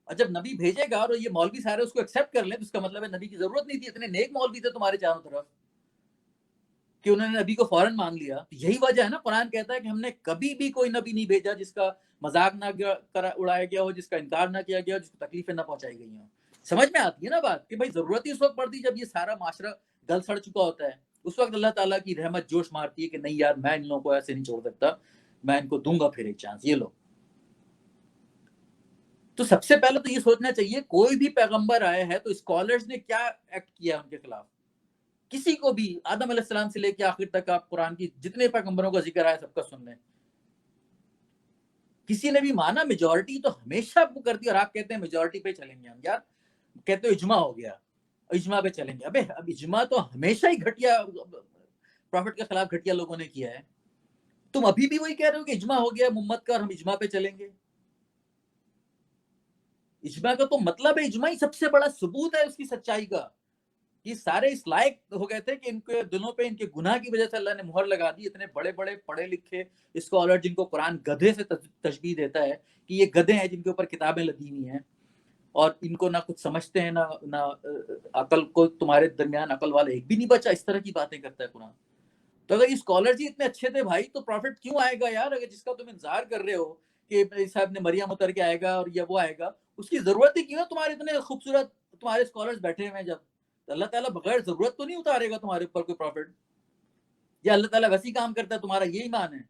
اور جب نبی بھیجے گا اور یہ مولوی سارے اس کو ایکسیپٹ کر لیں تو اس کا مطلب ہے نبی کی ضرورت نہیں تھی. اتنے نیک مولوی تھے تمہارے چاروں طرف کہ انہوں نے نبی کو فوراً مان لیا. یہی وجہ ہے نا، قرآن کہتا ہے کہ ہم نے کبھی بھی کوئی نبی نہیں بھیجا جس کا مذاق نہ اڑایا گیا ہو، جس کا انکار نہ کیا گیا ہو، جس کو تکلیفیں نہ پہنچائی گئی ہوں. سمجھ میں آتی ہے نا بات کہ بھائی ضرورت ہی اس وقت پڑتی جب یہ سارا معاشرہ گل سڑ چکا ہوتا ہے. اس وقت اللہ تعالیٰ کی رحمت جوش مارتی ہے کہ نہیں یار میں ان لوگوں کو ایسے نہیں چھوڑ سکتا، میں ان کو دوں گا پھر ایک چانس. یہ لو. تو سب سے پہلے تو یہ سوچنا چاہیے کوئی بھی پیغمبر آیا ہے تو اسکالرز نے کیا ایکٹ کیا ان کے خلاف؟ کسی کو بھی آدم علیہ السلام سے لے کے آخر تک آپ قرآن کی جتنے پیغمبروں کا ذکر آیا سب کا سن لیں. کسی نے بھی مانا؟ میجورٹی تو ہمیشہ وہ کرتی ہے، اور آپ کہتے ہیں میجورٹی پہ چلیں گے ہم. یار کہتے ہو اجماع ہو گیا، اجماع پہ چلیں گے. اب اجماع تو ہمیشہ ہی گھٹیا پروفٹ کے خلاف گھٹیا لوگوں نے کیا ہے. تم ابھی بھی وہی کہہ رہے ہو کہ اجماع ہو گیا محمد کا اور ہم اجماع پہ چلیں گے. اجماع کا تو مطلب ہے اجماع ہی سب سے بڑا ثبوت ہے اس کی سچائی کا. یہ سارے اس لائق ہو گئے تھے کہ ان کے دلوں پہ ان کے گناہ کی وجہ سے اللہ نے مہر لگا دی. اتنے بڑے بڑے پڑھے لکھے اسکالر جن کو قرآن گدھے سے تشبیہ دیتا ہے کہ یہ گدھے ہیں جن کے اوپر کتابیں لدی ہوئی ہیں اور ان کو نہ کچھ سمجھتے ہیں نہ عقل کو. تمہارے درمیان عقل والا ایک بھی نہیں بچا. اس طرح کی باتیں کرتا ہے قرآن. تو اگر یہ اسکالر جی اتنے اچھے تھے بھائی تو پروفٹ کیوں آئے گا یار؟ اگر جس کا تم انتظار کر رہے ہو کہ صاحب نے مریم اتر کے آئے گا اور یا وہ آئے گا، اس کی ضرورت ہی کیوں ہے؟ تمہارے اتنے خوبصورت تمہارے اسکالرز بیٹھے ہوئے ہیں جب. اللہ تعالیٰ بغیر ضرورت تو نہیں اتارے گا تمہارے اوپر کوئی پروفٹ. یا اللہ تعالیٰ ویسی کام کرتا ہے؟ تمہارا یہ ایمان ہے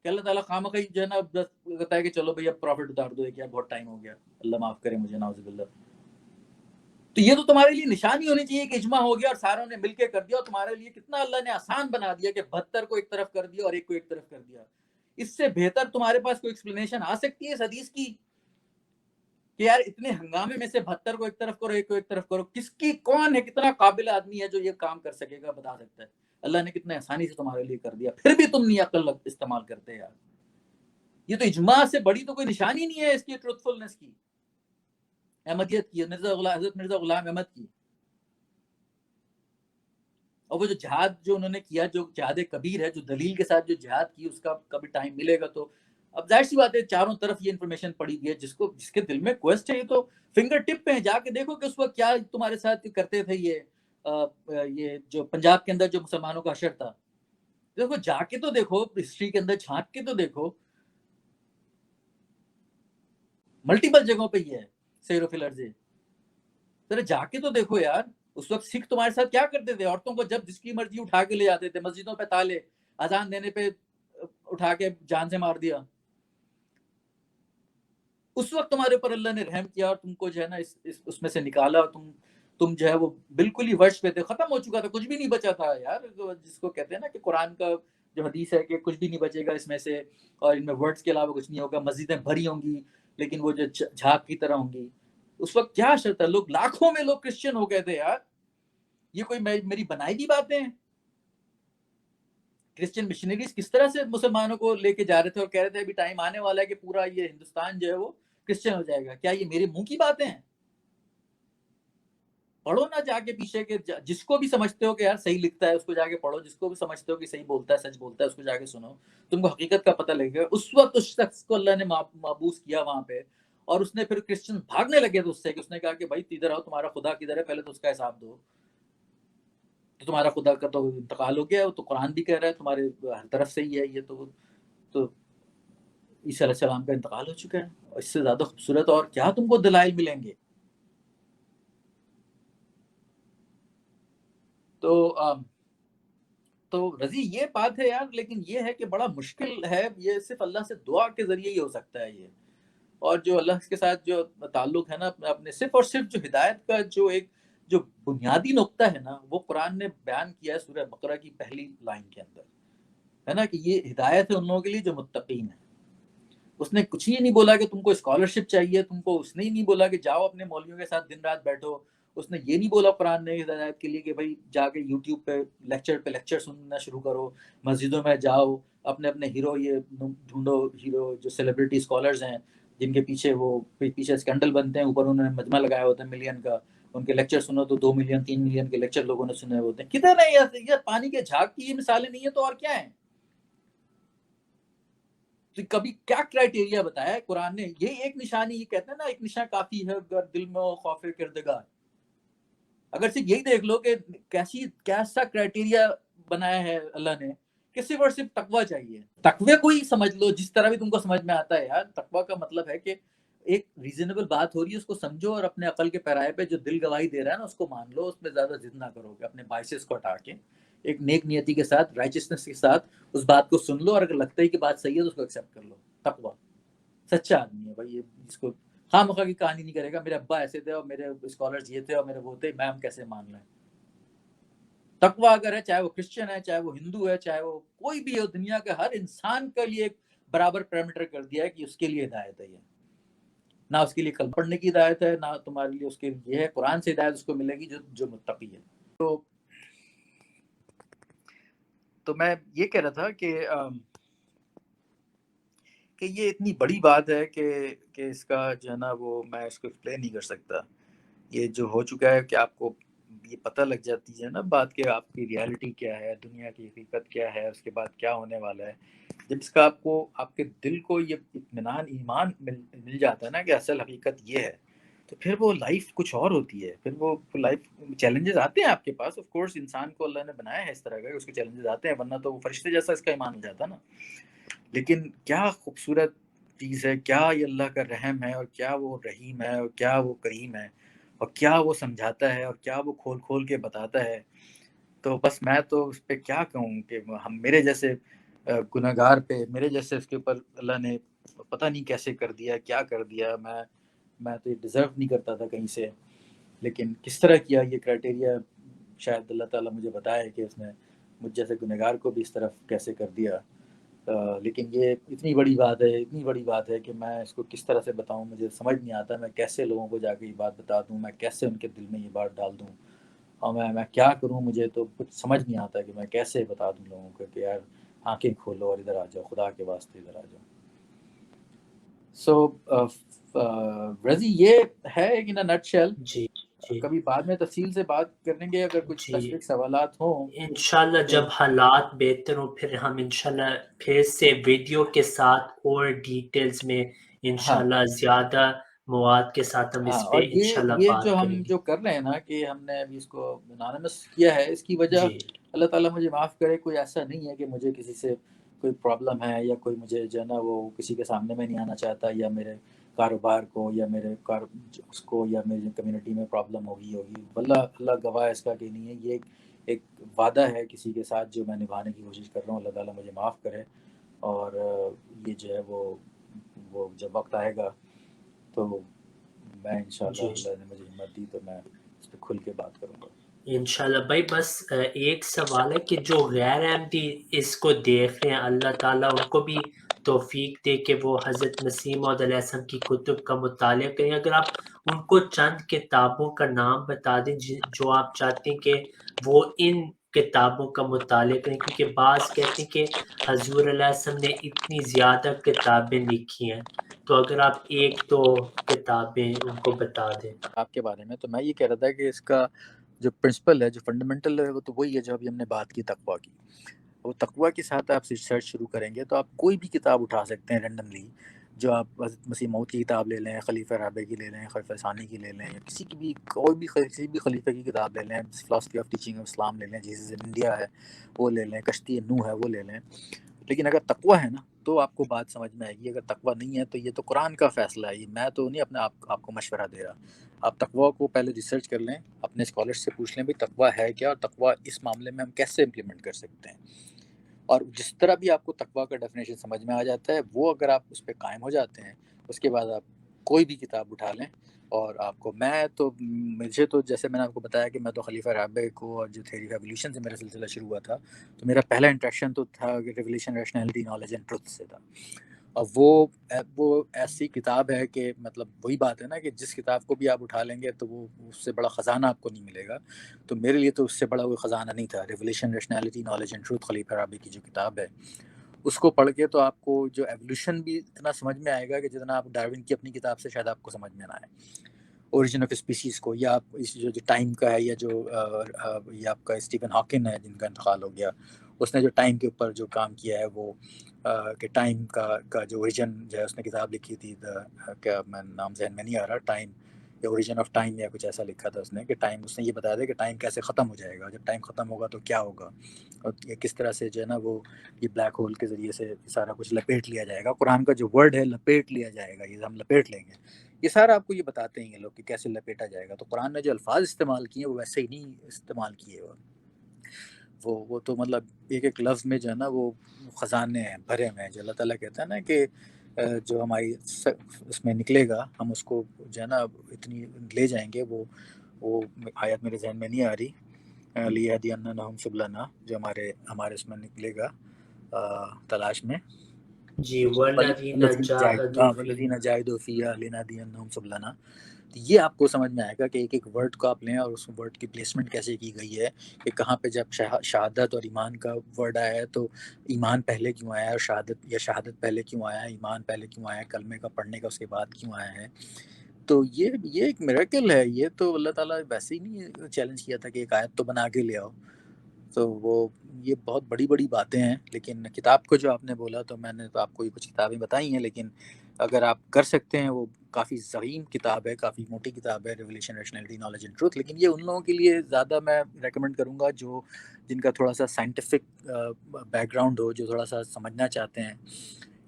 کہ اللہ تعالیٰ خامخواہ جو ہے نا کہتا ہے کہ چلو بھئی اب پروفٹ اتار دو، کیا بہت ٹائم ہو گیا، اللہ معاف کرے مجھے نعوذ باللہ. تو یہ تو تمہارے لیے نشانی ہونی چاہیے کہ اجماع ہو گیا اور ساروں نے مل کے کر دیا، اور تمہارے لیے کتنا اللہ نے آسان بنا دیا کہ 72 کو ایک طرف کر دیا اور ایک کو ایک طرف کر دیا. اس سے بہتر تمہارے پاس کوئی ایکسپلینیشن آ سکتی ہے اس حدیث کی کہ یار اتنے ہنگامے میں سے 72 کو ایک طرف کرو، ایک کو ایک طرف کرو؟ کس کی کون ہے، کتنا قابل آدمی ہے جو یہ کام کر سکے گا، بتا سکتا ہے؟ اللہ نے کتنے آسانی سے تمہارے لیے کر دیا، پھر بھی تم نہیں عقل استعمال کرتے یار. یہ تو اجماع سے بڑی تو کوئی نشانی نہیں ہے اس کی ٹروتھفلنس کی، احمدیت کی، حضرت مرزا غلام احمد کی. اور وہ جو جہاد جو انہوں نے کیا، جو جہاد کبیر ہے، جو دلیل کے ساتھ جو جہاد کی، اس کا کبھی ٹائم ملے گا تو اب ظاہر سی بات ہے چاروں طرف یہ انفارمیشن پڑی ہوئی ہے. جس کے دل میں کوسٹ ہے یہ تو فنگر ٹپ پہ جا کے دیکھو کہ اس وقت کیا تمہارے ساتھ کرتے تھے یہ جو پنجاب کے اندر جو مسلمانوں کا حشر تھا. دیکھو جا کے تو دیکھو، ہسٹری کے اندر جھانک کے تو دیکھو، ملٹیپل جگہوں پہ یہ ہے سیر و فی الارض. ذرا جا کے تو دیکھو یار اس وقت سکھ تمہارے ساتھ کیا کرتے تھے. عورتوں کو جب جس کی مرضی اٹھا کے لے جاتے تھے، مسجدوں پہ تالے، اذان دینے پہ اٹھا کے جان سے مار دیا. اس وقت تمہارے اوپر اللہ نے رحم کیا اور تم کو جو ہے نا اس میں سے نکالا، اور تم جو ہے وہ بالکل ہی ورش پہ تھے، ختم ہو چکا تھا، کچھ بھی نہیں بچا تھا یار. جس کو کہتے ہیں نا کہ قرآن کا جو حدیث ہے کہ کچھ بھی نہیں بچے گا اس میں سے، اور ان میں ورڈز کے علاوہ کچھ نہیں ہوگا. مسجدیں بھری ہوں گی لیکن وہ جو جھاگ کی طرح ہوں گی. اس وقت کیا شرط ہے، لوگ لاکھوں میں لوگ کرسچن ہو گئے تھے یار. یہ کوئی میری بنائی دی باتیں ہیں؟ کرسچن مشنریز کس طرح سے مسلمانوں کو لے کے جا رہے تھے اور کہہ رہے تھے ابھی ٹائم آنے والا ہے کہ پورا یہ ہندوستان جو ہے وہ کرسچن ہو جائے گا. کیا یہ میرے منہ کی باتیں ہیں؟ پڑھو نہ جا کے پیچھے کے، جس کو بھی سمجھتے ہو کہ یار صحیح لکھتا ہے اس کو جا کے پڑھو، جس کو بھی سمجھتے ہو کہ صحیح بولتا ہے، سچ بولتا ہے، اس کو جا کے سنو، تم کو حقیقت کا پتہ لگے گا. اس وقت اس شخص کو اللہ نے مابوس کیا وہاں پہ، اور اس نے پھر کرسچن بھاگنے لگے تھے اس سے کہ اس نے کہا کہ بھائی ادھر آؤ، تمہارا خدا کدھر ہے، پہلے تو اس کا حساب دو. تو تمہارا خدا کا تو انتقال ہو گیا، تو قرآن بھی کہہ رہا ہے تمہارے ہر طرف سے ہی ہے. یہ تو عیسیٰ علیہ السلام کا انتقال ہو چکا ہے، اس سے زیادہ خوبصورت اور کیا تم کو دلائل ملیں گے؟ تو رضی یہ بات ہے یار، لیکن یہ ہے کہ بڑا مشکل ہے، یہ صرف اللہ سے دعا کے ذریعے ہی ہو سکتا ہے یہ، اور جو اللہ کے ساتھ جو تعلق ہے نا اپنے صرف اور صرف جو ہدایت کا جو بنیادی نقطہ ہے نا، وہ قرآن نے بیان کیا ہے سورہ بقرہ کی پہلی لائن کے اندر، ہے نا، کہ یہ ہدایت ہے ان لوگوں کے لیے جو متقین ہیں۔ اس نے کچھ ہی نہیں بولا کہ تم کو اسکالرشپ چاہیے، تم کو اس نے ہی نہیں بولا کہ جاؤ اپنے مولویوں کے ساتھ دن رات بیٹھو، اس نے یہ نہیں بولا قرآن نے ہدایت کے لیے کہ بھائی جا کے یوٹیوب پہ لیکچر سننا شروع کرو، مسجدوں میں جاؤ، اپنے اپنے ہیرو یہ ڈھونڈو، ہیرو جو سیلیبریٹی اسکالرز ہیں جن کے پیچھے اسکینڈل بنتے ہیں، اوپر انہوں نے مجمع لگایا ہوتا ہے ملین کا، ان کے لیکچر سنو تو 2 ملین 3 ملین کے لیکچر لوگوں نے سنے ہوتے ہیں۔ کدھر ہے یہ پانی کے جھاگ کی یہ مثالیں نہیں ہیں تو اور کیا ہیں؟ تو کبھی کیا کرائٹیریا بتایا ہے قرآن نے؟ یہ ایک نشانی، یہ کہتے ہیں نا ایک نشان کافی ہے اگر دل میں ہو خوف کردگار، اگر صرف یہی دیکھ لو کہ کیسا کرائٹیریا بنایا ہے اللہ نے کہ صرف اور صرف تقوی چاہیے۔ تقوی کو ہی سمجھ لو جس طرح بھی تم کو سمجھ میں آتا ہے یار، تقوی کا مطلب ہے کہ ایک ریزنیبل بات ہو رہی ہے اس کو سمجھو، اور اپنے عقل کے پیرائے پہ جو دل گواہی دے رہا ہے نا اس کو مان لو، اس پہ زیادہ ضد نہ کرو کہ اپنے بائسز کو ہٹا کے ایک نیک نیتی کے ساتھ، رائچسنس کے ساتھ اس بات کو سن لو، اور اگر لگتا ہے کہ بات صحیح ہے تو اس کو ایکسیپٹ کر لو۔ تقوی سچا آدمی ہے بھائی، یہ جس کو خواہ مخواہ کی کہانی نہیں کرے گا میرے ابا ایسے تھے اور میرے اسکالرز یہ تھے اور میرے وہ تھے، میں ہم کیسے مان لیں۔ تقوی اگر ہے، چاہے وہ کرسچن ہے، چاہے وہ ہندو ہے، چاہے وہ کوئی بھی ہو، دنیا کے ہر انسان کے لیے ایک برابر پیرامیٹر کر دیا ہے کہ اس کے لیے ہدایت ہے، یہ نہ اس کے لیے کلمہ پڑھنے کی ہدایت ہے، نہ تمہارے لیے اس کے یہ ہے، قرآن سے ہدایت اس کو ملے گی جو متقی ہے۔ تو میں یہ کہہ رہا تھا کہ یہ اتنی بڑی بات ہے کہ اس کا جو ہے نا وہ میں اس کو ایکسپلین نہیں کر سکتا، یہ جو ہو چکا ہے کہ آپ کو یہ پتہ لگ جاتی ہے نا بات کہ آپ کی ریالٹی کیا ہے، دنیا کی حقیقت کیا ہے، اس کے بعد کیا ہونے والا ہے، جب اس کا آپ کے دل کو یہ اطمینان ایمان مل جاتا ہے نا کہ اصل حقیقت یہ ہے، تو پھر وہ لائف کچھ اور ہوتی ہے، پھر وہ لائف چیلنجز آتے ہیں آپ کے پاس، آف کورس انسان کو اللہ نے بنایا ہے اس طرح کا کہ اس کے چیلنجز آتے ہیں، ورنہ تو وہ فرشتے جیسا اس کا ایمان ہو جاتا نا۔ لیکن کیا خوبصورت چیز ہے، کیا یہ اللہ کا رحم ہے، اور کیا وہ رحیم ہے، اور کیا وہ کریم ہے، اور کیا وہ سمجھاتا ہے، اور کیا وہ کھول کھول کے بتاتا ہے۔ تو بس میں تو اس پہ کیا کہوں کہ ہم میرے جیسے گناہگار پہ، میرے جیسے اس کے اوپر اللہ نے پتہ نہیں کیسے کر دیا، کیا کر دیا، میں تو یہ ڈیزرو نہیں کرتا تھا کہیں سے، لیکن کس طرح کیا یہ کرائٹیریا شاید اللہ تعالیٰ مجھے بتایا کہ اس نے مجھ جیسے گنہگار کو بھی اس طرف کیسے کر دیا۔ لیکن یہ اتنی بڑی بات ہے کہ میں اس کو کس طرح سے بتاؤں، مجھے سمجھ نہیں آتا، میں کیسے لوگوں کو جا کے یہ بات بتا دوں، میں کیسے ان کے دل میں یہ بات ڈال دوں، اور میں کیا کروں، مجھے تو کچھ سمجھ نہیں آتا کہ میں کیسے بتا دوں لوگوں کو کہ یار آنکھیں کھولو اور ادھر آ جاؤ، خدا کے واسطے ادھر آ جاؤ۔ سو رضی یہ ہے کہ نا نٹ شیل، جی جی کبھی بعد میں تفصیل سے بات کریں گے اگر کچھ جی اسپیسیفک سوالات ہوں۔ انشاءاللہ جب حالات بہتر ہوں پھر ہم انشاءاللہ پھر سے ویڈیو کے ساتھ اور ڈیٹیلز میں انشاءاللہ زیادہ مواد کے ساتھ ہم اس پہ اور انشاءاللہ یہ بات جو کریں ہم گے۔ جو کر رہے ہیں نا کہ ہم نے ابھی اس کو انانیمس کیا ہے، اس کی وجہ جی اللہ تعالیٰ مجھے معاف کرے، کوئی ایسا نہیں ہے کہ مجھے کسی سے کوئی پرابلم ہے، یا کوئی مجھے جو ہے نا وہ کسی کے سامنے میں نہیں آنا چاہتا، یا میرے کاروبار کو یا میرے اس کو یا میری کمیونٹی میں پرابلم ہوگی اللہ گواہ ہے اس کا کہ نہیں ہے، یہ ایک وعدہ ہے کسی کے ساتھ جو میں نبھانے کی کوشش کر رہا ہوں، اللہ تعالیٰ مجھے معاف کرے، اور یہ جو ہے وہ جب وقت آئے گا تو میں انشاءاللہ جی اللہ نے مجھے ہمت دی تو میں اس پہ کھل کے بات کروں گا۔ انشاءاللہ بھائی بس ایک سوال ہے کہ جو غیر احمدی اس کو دیکھ رہے ہیں، اللہ تعالیٰ ان کو بھی توفیق دے کہ وہ حضرت مسیح موعود علیہ السلام کی کتب کا مطالعہ کریں۔ اگر آپ ان کو چند کتابوں کا نام بتا دیں جو آپ چاہتے ہیں کہ وہ ان کتابوں کا مطالعہ کریں، کیونکہ بعض کہتے ہیں کہ حضور علیہ السلام نے اتنی زیادہ کتابیں لکھی ہیں، تو اگر آپ ایک دو کتابیں ان کو بتا دیں۔ آپ کے بارے میں تو میں یہ کہہ رہا تھا کہ اس کا جو پرنسپل ہے، جو فنڈامنٹل ہے، وہ تو وہی ہے جو ابھی ہم نے بات کی تقویٰ کی۔ وہ تقویٰ کے ساتھ آپ ریسرچ شروع کریں گے تو آپ کوئی بھی کتاب اٹھا سکتے ہیں رینڈملی، جو آپ حضرت مسیح موعود کی کتاب لے لیں، خلیفہ رابع کی لے لیں، خلیفہ ثانی کی لے لیں، یا کسی کی بھی کسی بھی خلیفہ کی کتاب لے لیں، فلاسفی آف ٹیچنگ آف اسلام لے لیں، جیسس ان انڈیا ہے وہ لے لیں، کشتی نوح ہے وہ لے لیں، لیکن اگر تقویٰ ہے نا تو آپ کو بات سمجھ میں آئے گی. اگر تقویٰ نہیں ہے تو یہ تو قرآن کا فیصلہ ہے, یہ میں تو نہیں اپنے آپ کو مشورہ دے رہا. آپ تقویٰ کو پہلے ریسرچ کر لیں, اپنے اسکالر سے پوچھ لیں بھی تقویٰ ہے کیا, اور تقویٰ اس معاملے میں ہم کیسے امپلیمنٹ کر سکتے ہیں. اور جس طرح بھی آپ کو تقویٰ کا ڈیفینیشن سمجھ میں آ جاتا ہے, وہ اگر آپ اس پہ قائم ہو جاتے ہیں, اس کے بعد آپ کوئی بھی کتاب اٹھا لیں. اور آپ کو مجھے تو جیسے میں نے آپ کو بتایا کہ میں تو خلیفہ رابع کو اور جو تھیوری آف ایولیوشن سے میرا سلسلہ شروع ہوا تھا, تو میرا پہلا انٹریکشن تو تھا کہ revolution rationality knowledge and truth سے تھا. اور وہ ایسی کتاب ہے کہ مطلب وہی بات ہے نا کہ جس کتاب کو بھی آپ اٹھا لیں گے تو وہ اس سے بڑا خزانہ آپ کو نہیں ملے گا. تو میرے لیے تو اس سے بڑا کوئی خزانہ نہیں تھا. Revolution rationality knowledge and truth خلیفہ رابع کی جو کتاب ہے, اس کو پڑھ کے تو آپ کو جو ایولیوشن بھی اتنا سمجھ میں آئے گا کہ جتنا آپ ڈارون کی اپنی کتاب سے شاید آپ کو سمجھ میں نہ آئے. اوریجن آف اسپیسیز کو, یا آپ اس جو ٹائم کا ہے, یا جو یہ آپ کا اسٹیفن ہاکن ہے جن کا انتقال ہو گیا, اس نے جو ٹائم کے اوپر جو کام کیا ہے وہ کہ ٹائم کا جو اوریجن جو ہے, اس نے کتاب لکھی تھی کیا میں نام ذہن میں نہیں آ رہا, ٹائم یا اوریجن آف ٹائم یا کچھ ایسا لکھا تھا اس نے, کہ ٹائم, اس نے یہ بتایا تھا کہ ٹائم کیسے ختم ہو جائے گا, جب ٹائم ختم ہوگا تو کیا ہوگا, اور یہ کس طرح سے جو ہے نا وہ یہ بلیک ہول کے ذریعے سے سارا کچھ لپیٹ لیا جائے گا. قرآن کا جو ورڈ ہے لپیٹ لیا جائے گا, یہ ہم لپیٹ لیں گے, یہ سارا آپ کو یہ بتاتے ہیں یہ لوگ کہ کیسے لپیٹا جائے گا. تو قرآن نے جو الفاظ استعمال کیے وہ ویسے ہی نہیں استعمال کیے, وہ تو مطلب ایک ایک لفظ میں جو ہے نا وہ خزانے ہیں بھرے ہوئے ہیں. جو اللہ تعالیٰ کہتا ہے نا کہ جو ہماری اس میں نکلے گا ہم اس کو جو ہے نا اتنی لے جائیں گے. وہ آیت میرے ذہن میں نہیں آ رہی, لِيَهْدِيَنَّهُمْ سُبُلَنَا, جو ہمارے اس میں نکلے گا تلاش میں, جی والذین جاہدوا والذین فینا. جاہدوا فینا لنہدینہم سبلنا. تو یہ آپ کو سمجھ میں آئے گا کہ ایک ایک ورڈ کو آپ لیں اور اس ورڈ کی پلیسمنٹ کیسے کی گئی ہے, کہ کہاں پہ جب شہادت اور ایمان کا ورڈ آیا ہے تو ایمان پہلے کیوں آیا ہے, اور شہادت پہلے کیوں آیا ہے, ایمان پہلے کیوں آیا ہے, کلمے کا پڑھنے کا اس کے بعد کیوں آیا ہے. تو یہ ایک میریکل ہے. یہ تو اللہ تعالیٰ ویسے ہی نہیں چیلنج کیا تھا کہ ایک آیت تو بنا کے لے آؤ. تو یہ بہت بڑی بڑی باتیں ہیں. لیکن کتاب کو جو آپ نے بولا, تو میں نے تو آپ کو یہ کچھ کتابیں بتائی ہیں, لیکن اگر آپ کر سکتے ہیں, وہ کافی ضخیم کتاب ہے, کافی موٹی کتاب ہے, revolution rationality knowledge and truth. لیکن یہ ان لوگوں کے لیے زیادہ میں ریکمینڈ کروں گا جن کا تھوڑا سا سائنٹیفک بیک گراؤنڈ ہو, جو تھوڑا سا سمجھنا چاہتے ہیں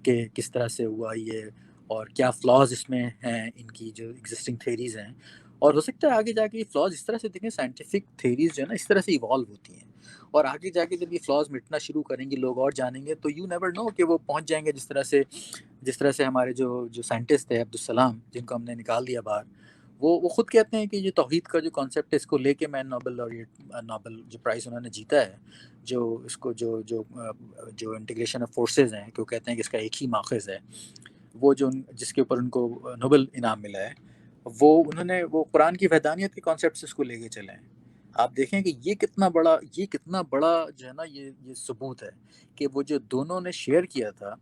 کہ کس طرح سے ہوا یہ, اور کیا فلاز اس میں ہیں ان کی جو ایگزسٹنگ تھیریز ہیں. اور ہو سکتا ہے آگے جا کے یہ فلاز اس طرح سے دیکھیں, سائنٹیفک تھیریز جو ہے نا اس طرح سے ایوالو ہوتی ہیں, اور آگے جا کے جب یہ فلاز مٹنا شروع کریں گے لوگ اور جانیں گے, تو یو نیور نو کہ وہ پہنچ جائیں گے جس طرح سے ہمارے جو سائنٹسٹ ہے عبدالسلام, جن کو ہم نے نکال دیا باہر, وہ خود کہتے ہیں کہ یہ توحید کا جو کانسیپٹ ہے, اس کو لے کے میں نوبل جو پرائز انہوں نے جیتا ہے, جو اس کو جو انٹیگریشن آف فورسز ہیں, کہ وہ کہتے ہیں کہ اس کا ایک ہی ماخذ ہے, وہ جس کے اوپر ان کو نوبل انعام ملا ہے, انہوں نے وہ قرآن کی وحدانیت کے کانسیپٹ سے اس کو لے کے چلے ہیں. آپ دیکھیں کہ یہ کتنا بڑا جو ہے نا یہ ثبوت ہے کہ وہ جو دونوں نے شیئر کیا تھا,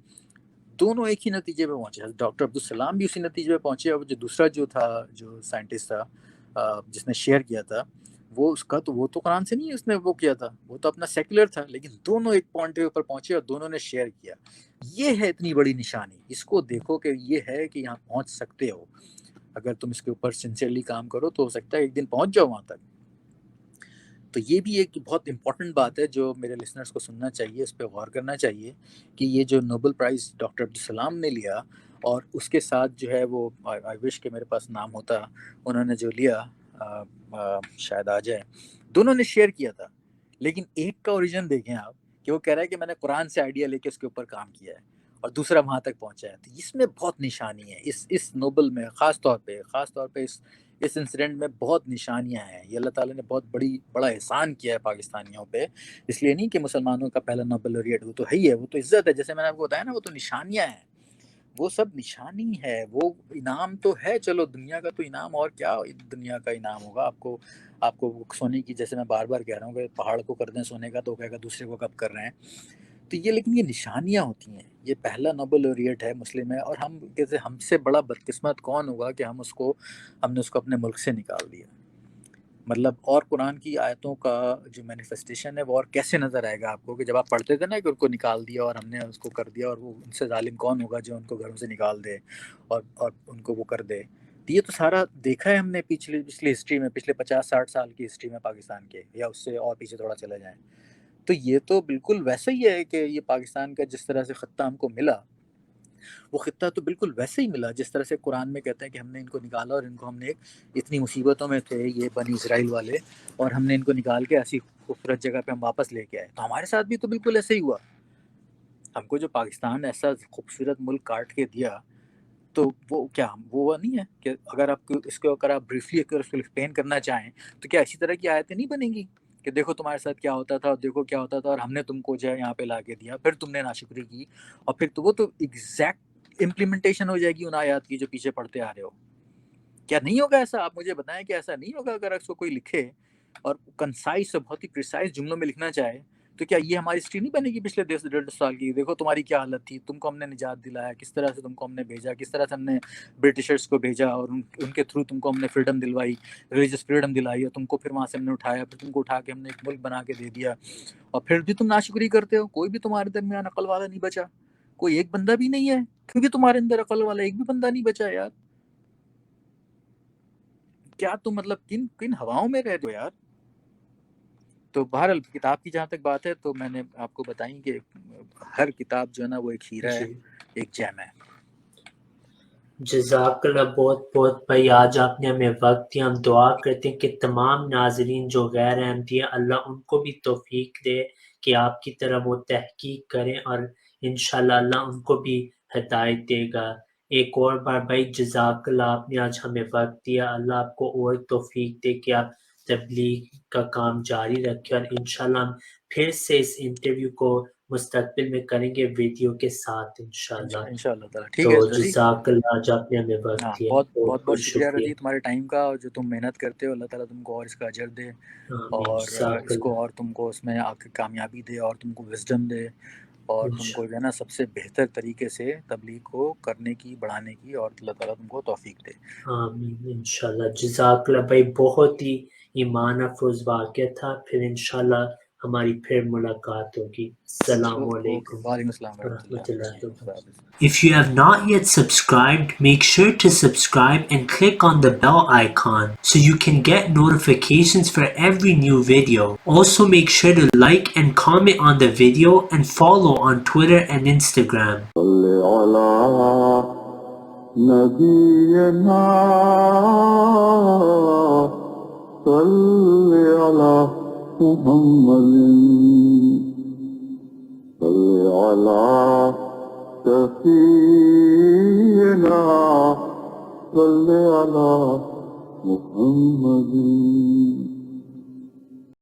دونوں ایک ہی نتیجے پہ پہنچے. ڈاکٹر عبدالسلام بھی اسی نتیجے پہ پہنچے, اور جو دوسرا جو تھا جو سائنٹسٹ تھا جس نے شیئر کیا تھا, وہ تو قرآن سے نہیں اس نے وہ کیا تھا, وہ تو اپنا سیکولر تھا, لیکن دونوں ایک پوائنٹ کے اوپر پہنچے اور دونوں نے شیئر کیا. یہ ہے اتنی بڑی نشانی. اس کو دیکھو کہ یہ ہے کہ یہاں پہنچ سکتے ہو, اگر تم اس کے اوپر سنسیئرلی کام کرو تو ہو سکتا ہے ایک دن پہنچ جاؤ وہاں تک. تو یہ بھی ایک بہت امپورٹنٹ بات ہے جو میرے لسنرز کو سننا چاہیے, اس پہ غور کرنا چاہیے کہ یہ جو نوبل پرائز ڈاکٹر عبدالسلام نے لیا, اور اس کے ساتھ جو ہے وہ آئی وش کہ میرے پاس نام ہوتا, انہوں نے جو لیا شاید آ جائے, دونوں نے شیئر کیا تھا, لیکن ایک کا اوریجن دیکھیں آپ کہ وہ کہہ رہا ہے کہ میں نے قرآن سے آئیڈیا لے کے اس کے اوپر کام کیا ہے, اور دوسرا وہاں تک پہنچا ہے. تو اس میں بہت نشانی ہے, اس نوبل میں خاص طور پہ اس انسیڈنٹ میں بہت نشانیاں ہیں. یہ اللہ تعالیٰ نے بہت بڑا احسان کیا ہے پاکستانیوں پہ, اس لیے نہیں کہ مسلمانوں کا پہلا نوبل laureate, وہ تو ہے ہی ہے, وہ تو عزت ہے. جیسے میں نے آپ کو بتایا نا, وہ تو نشانیاں ہیں, وہ سب نشانی ہے. وہ انعام تو ہے, چلو دنیا کا تو انعام, اور کیا دنیا کا انعام ہوگا آپ کو سونے کی, جیسے میں بار بار کہہ رہا ہوں کہ پہاڑ کو کر دیں سونے کا تو کہے گا دوسرے کو کب کر رہے ہیں. تو لیکن یہ نشانیاں ہوتی ہیں. یہ پہلا نوبل laureate ہے, مسلم ہے, اور ہم سے بڑا بدقسمت کون ہوگا کہ ہم نے اس کو اپنے ملک سے نکال دیا. مطلب اور قرآن کی آیتوں کا جو مینیفیسٹیشن ہے وہ اور کیسے نظر آئے گا آپ کو, کہ جب آپ پڑھتے تھے نا کہ ان کو نکال دیا اور ہم نے اس کو کر دیا, اور وہ ان سے ظالم کون ہوگا جو ان کو گھروں سے نکال دے اور ان کو وہ کر دے. تو یہ تو سارا دیکھا ہے ہم نے پچھلی ہسٹری میں, پچھلے 50-60 سال کی ہسٹری میں پاکستان کے, یا اس سے اور پیچھے تھوڑا چلے جائیں. تو یہ تو بالکل ویسا ہی ہے کہ یہ پاکستان کا جس طرح سے خطہ ہم کو ملا، وہ خطہ تو بالکل ویسے ہی ملا جس طرح سے قرآن میں کہتا ہے کہ ہم نے ان کو نکالا اور ان کو ہم نے اتنی مصیبتوں میں تھے یہ بنی اسرائیل والے، اور ہم نے ان کو نکال کے ایسی خوبصورت جگہ پہ ہم واپس لے کے آئے. تو ہمارے ساتھ بھی تو بالکل ایسے ہی ہوا. ہم کو جو پاکستان ایسا خوبصورت ملک کاٹ کے دیا، تو وہ کیا وہ نہیں ہے کہ اگر آپ کو اس کو اگر آپ بریفلی اگر اس کو ایکسپلین کرنا چاہیں تو کیا اسی طرح کی آیتیں نہیں بنیں گی کہ دیکھو تمہارے ساتھ کیا ہوتا تھا اور دیکھو کیا ہوتا تھا اور ہم نے تم کو جو ہے یہاں پہ لا کے دیا، پھر تم نے ناشکری کی، اور پھر تو وہ تو ایگزیکٹ امپلیمنٹیشن ہو جائے گی ان آیات کی جو پیچھے پڑھتے آ رہے ہو. کیا نہیں ہوگا ایسا؟ آپ مجھے بتائیں کہ ایسا نہیں ہوگا اگر اس کو کوئی لکھے اور کنسائز اور بہت ہی پریسائز جملوں میں لکھنا چاہے، تو کیا یہ ہماری ہسٹری نہیں بنے گی پچھلے 150 سال کی؟ دیکھو تمہاری کیا حالت تھی، تم کو ہم نے نجات دلایا، کس طرح سے تم کو ہم نے بھیجا، کس طرح سے ہم نے برٹشرس کو بھیجا اور ان کے تھرو تم کو ہم نے فریڈم دلوائی، ریلیجس فریڈم دلائی، اور تم کو پھر وہاں سے ہم نے اٹھایا، پھر تم کو اٹھا کے ہم نے ایک ملک بنا کے دے دیا، اور پھر بھی تم ناشکری کرتے ہو. کوئی بھی تمہارے درمیان عقل والا نہیں بچا، کوئی ایک بندہ بھی نہیں ہے، کیونکہ تمہارے اندر عقل والا ایک بھی بندہ نہیں بچا یار. کیا تم مطلب کن کن ہواؤں میں رہ رہے ہو یار. تو بہرحال کتاب کی جہاں تک بات ہے تو میں نے آپ کو بتائیں کہ ہر کتاب جو ہے نا وہ ایک ہیرا ہے، جی ایک جیم ہے. جزاک اللہ بہت بہت بھائی، آج آپ نے ہمیں وقت دیا. ہم دعا کرتے ہیں کہ تمام ناظرین جو غیر احمدی ہیں اللہ ان کو بھی توفیق دے کہ آپ کی طرح وہ تحقیق کریں، اور انشاءاللہ اللہ ان کو بھی ہدایت دے گا. ایک اور بار بھائی جزاک اللہ، آپ نے آج ہمیں وقت دیا. اللہ آپ کو اور توفیق دے کہ آپ تبلیغ کا کام جاری رکھیں، اور انشاءاللہ ہم پھر سے اس انٹرویو کو مستقبل میں کریں گے ویڈیو کے ساتھ انشاءاللہ. انشاءاللہ تعالیٰ. تو ٹھیک ہے رضی. جزاک اللہ آج آپ نے ہمیں وقت ہاں دیا، بہت بہت بہت بہت بہت شکریہ شکریہ. رضی تمہارے ٹائم کا، اور جو تم محنت کرتے ہو اللہ تعالیٰ تم کو اور اس کا اجر دے، آمین اور جزاک اس کو اللہ. اور تم کو اس میں آ کے کامیابی دے، اور تم کو وزڈم دے، اور تم کو جو ہے نا سب سے بہتر طریقے سے تبلیغ کو کرنے کی، بڑھانے کی، اور اللہ تعالیٰ تم کو توفیق دے. آمین انشاءاللہ. جزاک اللہ بھائی، بہت ہی ایمان افروز واقعہ تھا. پھر انشاءاللہ ہماری پھر ملاقات ہوگی. السلام اوکے، علیکم وعلیکم السلام ورحمۃ ورحمۃ اللہ. اللہ جی وبرکاتہ. خدا حافظ. If you have not yet subscribed, make sure to subscribe and click on the bell icon so you can get notifications for every new video. Also make sure to like and comment on the video and follow on Twitter and Instagram. نبينا صل على محمد صل على سفينا صل على محمد